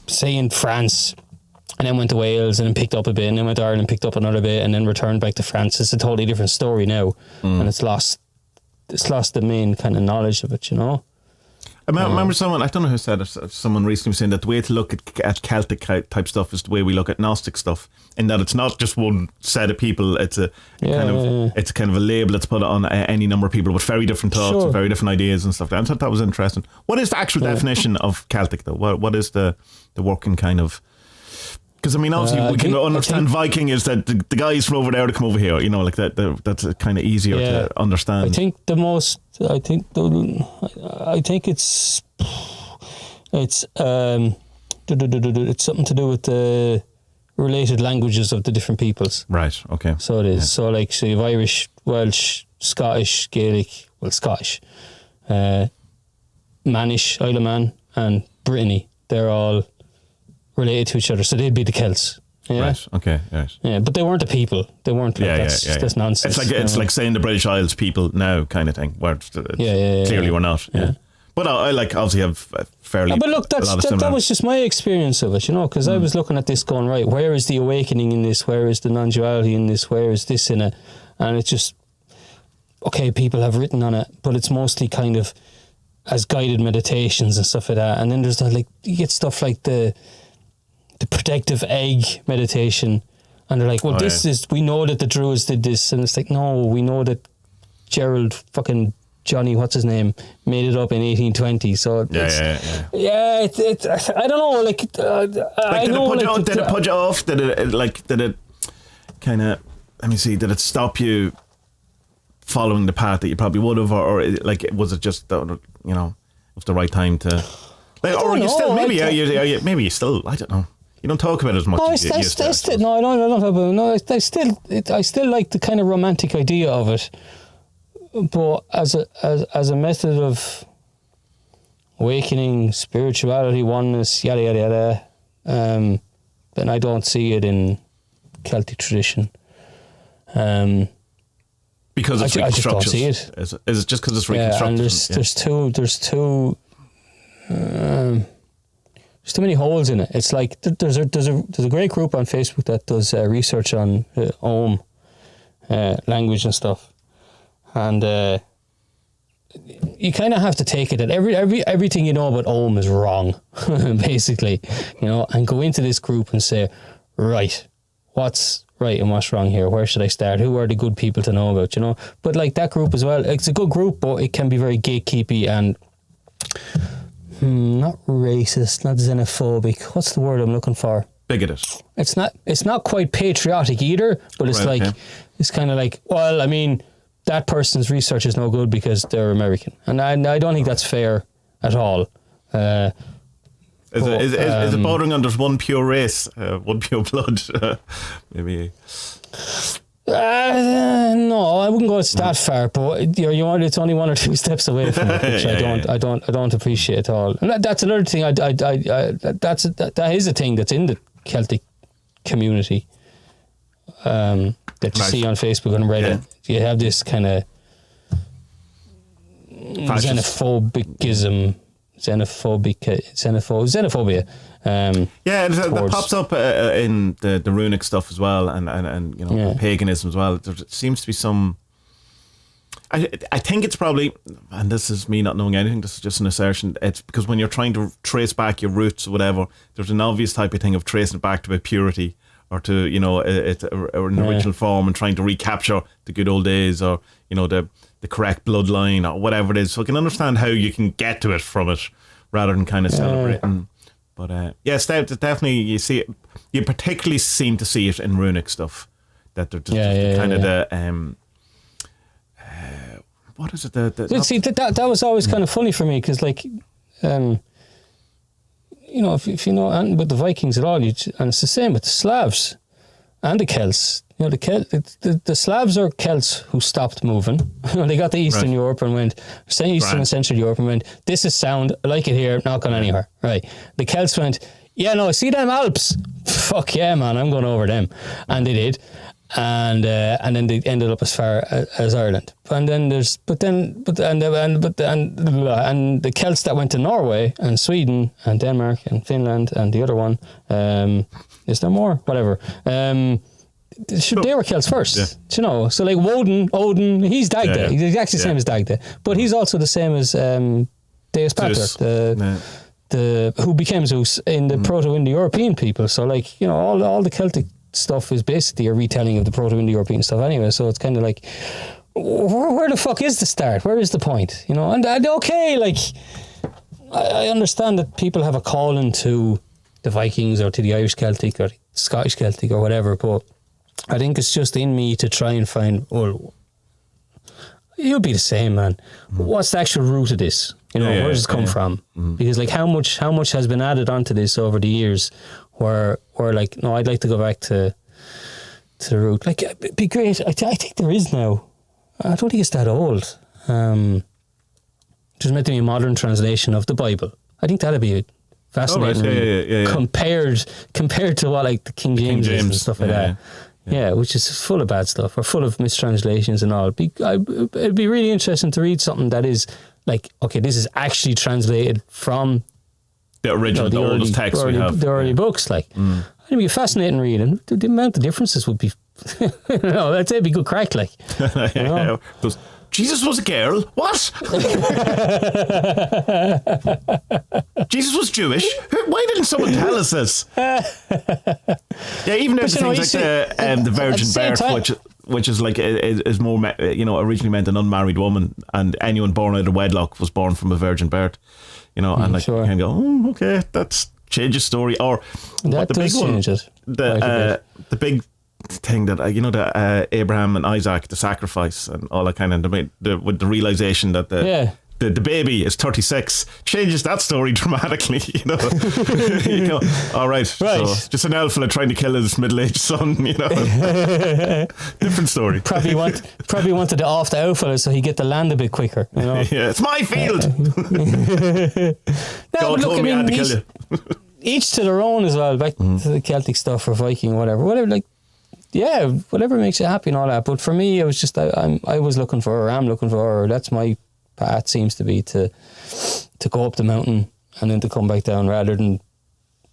say in France, and then went to Wales and then picked up a bit, and then went to Ireland and picked up another bit, and then returned back to France. It's a totally different story now, and it's lost the main kind of knowledge of it, you know. I remember someone, I don't know who said it, someone recently was saying that the way to look at Celtic type stuff is the way we look at Gnostic stuff, in that it's not just one set of people, it's it's kind of a label that's put on any number of people with very different thoughts and very different ideas and stuff. I thought that was interesting. What is the actual definition of Celtic though? What is the working kind of... Because I mean, obviously, we can understand Viking is that the guys from over there to come over here. You know, like that. That's kind of easier to understand. I think it's something to do with the related languages of the different peoples. Right. Okay. So it is. So like, so you have Irish, Welsh, Scottish, Gaelic. Well, Scottish, Manish, Isle of Man, and Brittany. They're all related to each other, so they'd be the Celts. Yeah? Right. Okay. Right. Yeah, but they weren't the people. They weren't like that's nonsense. It's like saying the British Isles people now, kind of thing. Where clearly we're not. Yeah. But I like obviously have fairly. But look, that was just my experience of it, you know, because I was looking at this, going, right, where is the awakening in this? Where is the non-duality in this? Where is this in it? And it's just okay. People have written on it, but it's mostly kind of as guided meditations and stuff like that. And then there's you get stuff like the protective egg meditation, and they're like, well, we know that the Druids did this, and it's like, no, we know that Gerald fucking Johnny, what's his name, made it up in 1820. So it's I don't know, did it put you off? Did it kind of, let me see, did it stop you following the path that you probably would have, or like was it just it was the right time to, like, or you still maybe you still, I don't know. You don't talk about it as much as you used to. I don't talk about it. No, I still like the kind of romantic idea of it, but as a method of awakening, spirituality, oneness, yada yada yada, then I don't see it in Celtic tradition. Because it's I just don't see reconstructed. it. Is it just because it's reconstructed? And there's too many holes in it. It's like there's a great group on Facebook that does research on Ohm language and stuff, and you kind of have to take it that everything you know about Ohm is wrong, basically, and go into this group and say, right, what's right and what's wrong here? Where should I start? Who are the good people to know about? But like that group as well, it's a good group, but it can be very gatekeepy and not racist, not xenophobic. What's the word I'm looking for? Bigoted. It's not quite patriotic either, but it's it's kind of like, well, I mean, that person's research is no good because they're American, and I don't think that's fair at all. Is it bordering on there's one pure race, one pure blood? Maybe. No, I wouldn't go that far, but it's only 1 or 2 steps away from it, which I don't appreciate at all. And that's another thing. That is a thing that's in the Celtic community that you see on Facebook and Reddit. You have this kind of xenophobia. That pops up in the runic stuff as well, and paganism as well. There seems to be some. I think it's probably, and this is me not knowing anything, this is just an assertion, it's because when you're trying to trace back your roots or whatever, there's an obvious type of thing of tracing it back to a purity or to, an original form and trying to recapture the good old days or, the correct bloodline or whatever it is. So I can understand how you can get to it from it rather than kind of celebrating. But it's definitely, you see it, you particularly seem to see it in runic stuff. That they're just what is it? That was always kind of funny for me because, like, if you know anything about the Vikings at all, and it's the same with the Slavs and the Celts. The Slavs are Celts who stopped moving. They got to Eastern Europe and went, Eastern and Central Europe and went, this is sound, I like it here, not going anywhere. Right. The Celts went, see them Alps? Fuck yeah, man, I'm going over them. And they did. And then they ended up as far as Ireland. And then the Celts that went to Norway and Sweden and Denmark and Finland and the other one, is there more? Whatever. They were Celts first, So like Odin, he's Dagda. He's exactly the same as Dagda, but he's also the same as Deus Pater, who became Zeus in the Proto-Indo-European people. So like all the Celtic stuff is basically a retelling of the Proto-Indo-European stuff anyway. So it's kind of like, where the fuck is the start? Where is the point? And okay, like I understand that people have a calling to the Vikings or to the Irish Celtic or Scottish Celtic or whatever, but I think it's just in me to try and find, you'll be the same, man. What's the actual root of this? Where does it come from? Because like how much has been added onto this over the years where like, no, I'd like to go back to the root. Like, it'd be great. I think there is now. I don't think it's that old. There's meant to be a modern translation of the Bible. I think that'd be fascinating. Compared to what like the King James is and stuff like that. Yeah, which is full of bad stuff or full of mistranslations and all. It'd be really interesting to read something that is like, okay, this is actually translated from the original, the oldest text we have. The early books, like. It'd be a fascinating reading. The amount of differences would be, I'd say it'd be good crack, like. Jesus was a girl? What? Jesus was Jewish? Why didn't someone tell us this? Even things like the virgin birth, which is like is more originally meant an unmarried woman, and anyone born out of wedlock was born from a virgin birth. And like you can go, okay, that's changes story. Or that the big one, the big thing that the Abraham and Isaac, the sacrifice and all that kind of with the realization that the baby is 36 changes that story dramatically. All right. So just an elf fella trying to kill his middle-aged son. Different story. Probably wanted to off the elf fella so he get the land a bit quicker. It's my field. God told me I had to kill you. Each to their own as well. Back to the Celtic stuff or Viking, whatever. Like, yeah, whatever makes you happy and all that. But for me, it was just I was looking for her. I'm looking for her. That's my path. Seems to be to go up the mountain and then to come back down rather than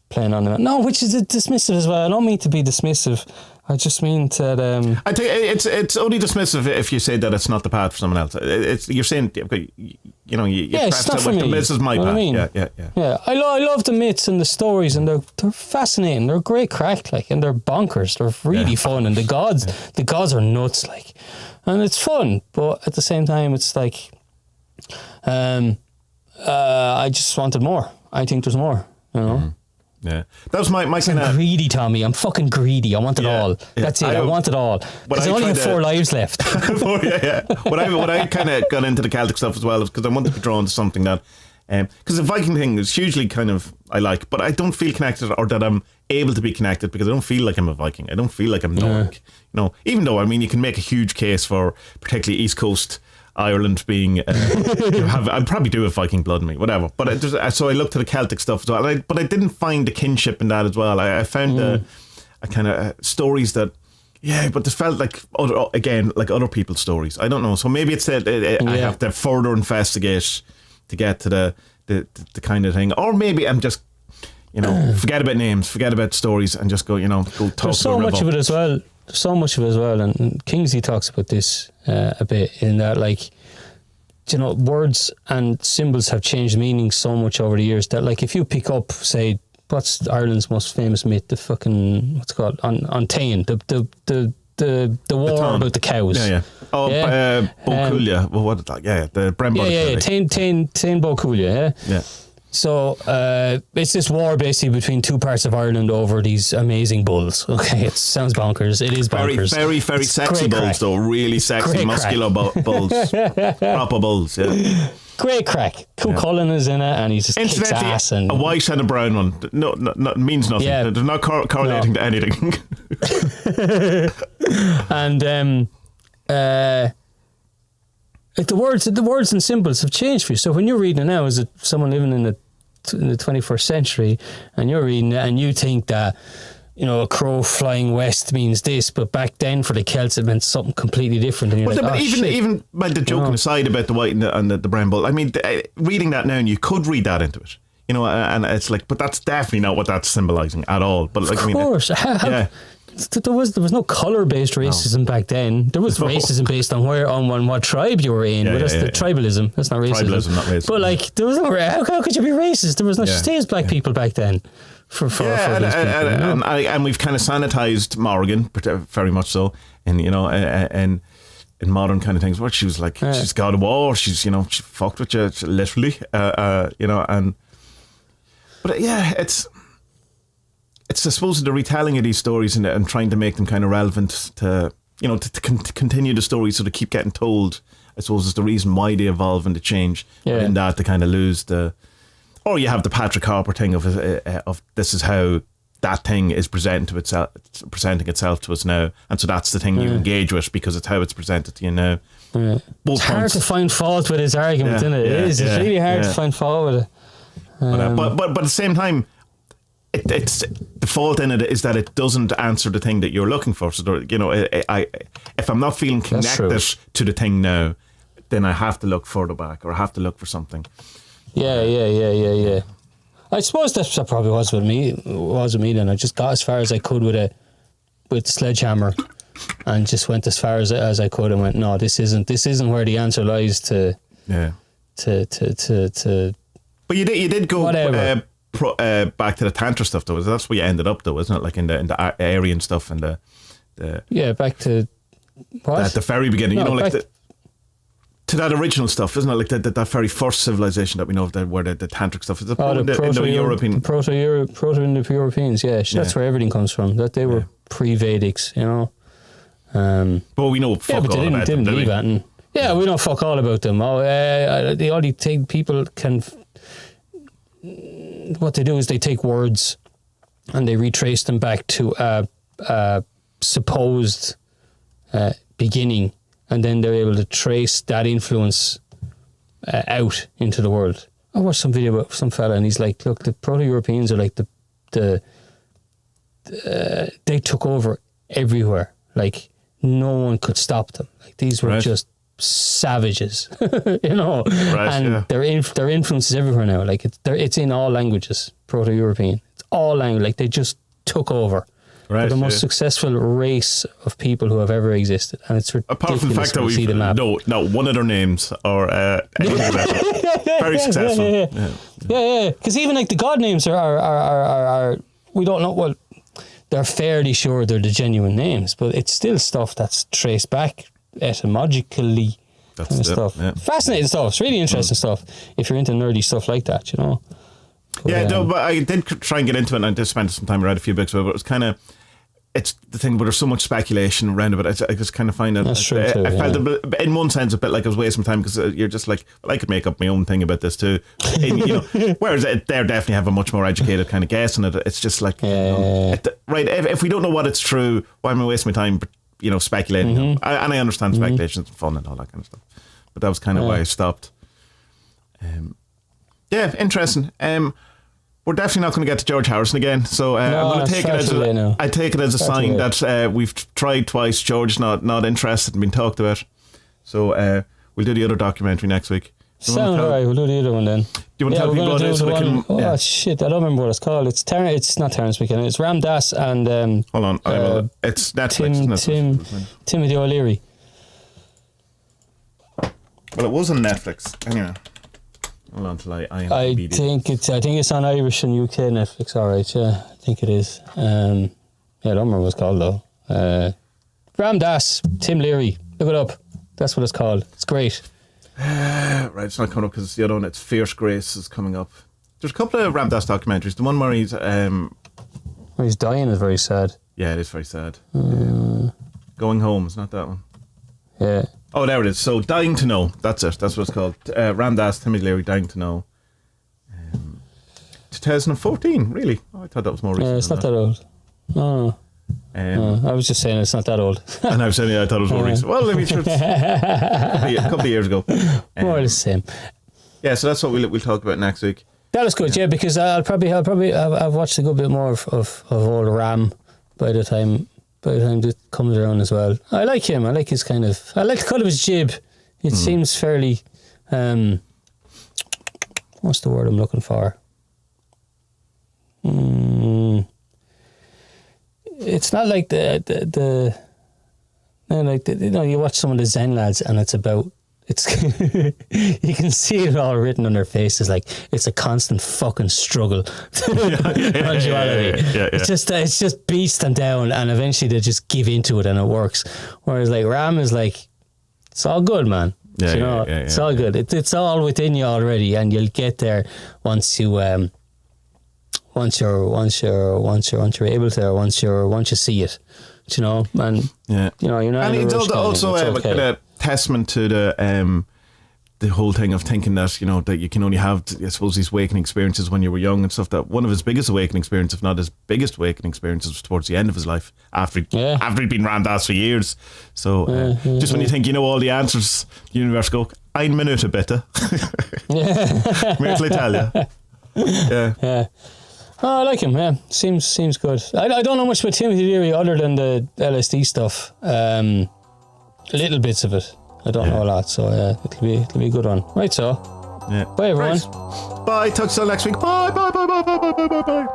playing on the mountain. No, which is dismissive as well. I don't mean to be dismissive. I just mean that. I think it's only dismissive if you say that it's not the path for someone else. You're saying, you know, you it's not for me. This is my path. I mean? Yeah. I love the myths and the stories, and they're fascinating. They're great crack, like, and they're bonkers. They're really fun, and the gods are nuts, like, and it's fun. But at the same time, it's like, I just wanted more. I think there's more. You know. Mm-hmm. Yeah, that was my kind of greedy, Tommy. I'm fucking greedy. I want it all. Yeah. That's it. I want it all. Because I only have 4 lives left. What I kind of got into the Celtic stuff as well is because I wanted to be drawn to something that, because the Viking thing is hugely kind of I like, but I don't feel connected or that I'm able to be connected because I don't feel like I'm a Viking. I don't feel like I'm Nordic. You know, even though I mean you can make a huge case for particularly East Coast Ireland being I'd probably do with Viking blood in me, whatever. But so I looked to the Celtic stuff as well. But I didn't find the kinship in that as well. I found a kind of stories that, but this felt like other people's stories. I don't know. So maybe it's that I have to further investigate to get to the kind of thing, or maybe I'm just forget about names, forget about stories, and just go go talk. There's so much of it as well. So much of it as well, and Kingsley talks about this a bit in that, like, words and symbols have changed meaning so much over the years that, like, if you pick up, say, what's Ireland's most famous myth, the fucking what's it called, on Tain, the war about the cows. Boculia. Well, what is that? Yeah, the Brembod. Tain Boculia. Yeah. So it's this war basically between 2 parts of Ireland over these amazing bulls. Okay, it sounds bonkers. It is bonkers. Very, very sexy bulls, though. Really sexy, great muscular bulls. Proper bulls, yeah. Great crack. Cullen is in it, and he just kicks ass. And a white and a brown one. No, means nothing. Yeah. They're not correlating to anything. And the words and symbols have changed for you. So when you're reading it now, as someone living in the 21st century, and you're reading it, and you think that a crow flying west means this, but back then for the Celts it meant something completely different. And you're even by the joking aside about the white and the brown bull, I mean, reading that now, and you could read that into it, and it's like, but that's definitely not what that's symbolising at all. But like, of course, there was no colour based racism back then. There was racism based on what tribe you were in. But that's the tribalism. That's not racism. Tribalism, not racism. But like, there was no. How could you be racist? There was no such thing as black people back then. For these people, and we've kind of sanitized Morrigan very much so, and in modern kind of things. Where she was like, she's God of war. She's she fucked with you literally, and but it's I suppose the retelling of these stories and trying to make them kind of relevant to to continue the story, so they keep getting told. I suppose is the reason why they evolve and they change. But in that they kind of lose the. Or you have the Patrick Harper thing of this is how that thing is presenting itself to us now, and so that's the thing you engage with because it's how it's presented to you now. Yeah. It's hard to find fault with his argument, isn't it? It is. It's really hard to find fault with it. But at the same time, it's the fault in it is that it doesn't answer the thing that you're looking for. So if I'm not feeling connected to the thing now, then I have to look further back or I have to look for something. Yeah. I suppose that probably was with me. Then I just got as far as I could with the sledgehammer, and just went as far as I could, and went, no, this isn't where the answer lies to. Yeah. To. But you did go back to the Tantra stuff though. That's where you ended up though, isn't it? Like in the Aryan stuff and the back to what? At the very beginning, to that original stuff, isn't it? Like that very first civilization that we know of, where the tantric stuff is. The Proto-European, Proto-Europeans. Yeah, that's where everything comes from. That they were pre-Vedics, But we know fuck all about them. Leave that. And we know fuck all about them. The only thing people can, what they do is they take words and they retrace them back to a supposed beginning. And then they're able to trace that influence out into the world. I watched some video about some fella, and he's like, "Look, the Proto-Europeans are like they took over everywhere. Like, no one could stop them. Like, these were just savages, you know. Right, and their influence is everywhere now. Like, it's in all languages, Proto-European. It's all language. Like, they just took over. Right, they're the most successful race of people who have ever existed, and it's ridiculous. Apart from the fact that we've not one of their names or very successful. Yeah. Because even like the god names are we don't know. Well, they're fairly sure they're the genuine names, but it's still stuff that's traced back etymologically. That's kind of stuff. Yeah. Fascinating stuff. It's really interesting stuff. If you're into nerdy stuff like that, you know. But, but I did try and get into it, and I did spend some time, read a few books about it, but it was kind of. It's the thing, but there's so much speculation around it. I just kind of find it. That's true too, I felt in one sense a bit like I was wasting time, because you're just like, well, I could make up my own thing about this too. And, you know, whereas they definitely have a much more educated kind of guess on it. It's just like, right? If we don't know what it's true, why am I wasting my time? You know, speculating. Mm-hmm. And I understand speculation is fun and all that kind of stuff, but that was kind of why I stopped. Interesting. We're definitely not going to get to George Harrison again, so I'm going to take it as a sign that we've tried twice. George's not interested in being talked about, so we'll do the other documentary next week. Sound alright. We'll do the other one then. Do you want to tell people what it is? Shit, I don't remember what it's called. It's not Terence McKenna. It's Ram Dass and hold on, it's Netflix. Timothy O'Leary. Well, it was on Netflix anyway. Hold on till I think it's on Irish and UK Netflix. All right, yeah, I think it is. I don't remember what it's called though. Ram Dass, Tim Leary. Look it up. That's what it's called. It's great. Right, it's not coming up because it's the other one. It's Fierce Grace is coming up. There's a couple of Ram Dass documentaries. The one where he's dying is very sad. Yeah, it is very sad. Going Home is not that one. Yeah. Oh, there it is. So, Dying to Know. That's it. That's what it's called. Ram Dass, Timothy Leary, Dying to Know. 2014, really? Oh, I thought that was more recent. Yeah, it's not that old. No. I was just saying it's not that old. And I was saying I thought it was more recent. Well, let me sure a couple of years ago. More or less the same. Yeah, so that's what we'll talk about next week. That is good, because I've watched a good bit more of old Ram by the time it comes around as well. I like him. I like his I like the cut of his jib. It seems fairly what's the word I'm looking for? It's not like the you watch some of the Zen lads and it's you can see it all written on their faces, like it's a constant fucking struggle. It's just beats them down, and eventually they just give into it and it works. Whereas like Ram is like, it's all good, man. It's all good. It's all within you already, and you'll get there once you once you're able to, once you see it, you know, and you're not. And it's also a testament to the whole thing of thinking that, you know, that you can only have, I suppose, these awakening experiences when you were young and stuff. That one of his biggest awakening experiences, if not his biggest awakening experiences, was towards the end of his life, after he'd been Ram Dass for years. So just when you think you know all the answers, the universe go, "Ein Minute bitte." Mehr till Italia. Yeah. Oh, I like him. Yeah, seems good. I don't know much about Timothy Leary other than the LSD stuff. Little bits of it. I don't know a lot, so it'll be a good one. Right, so. Yeah. Bye, everyone. Right. Bye. Talk to you next week. Bye.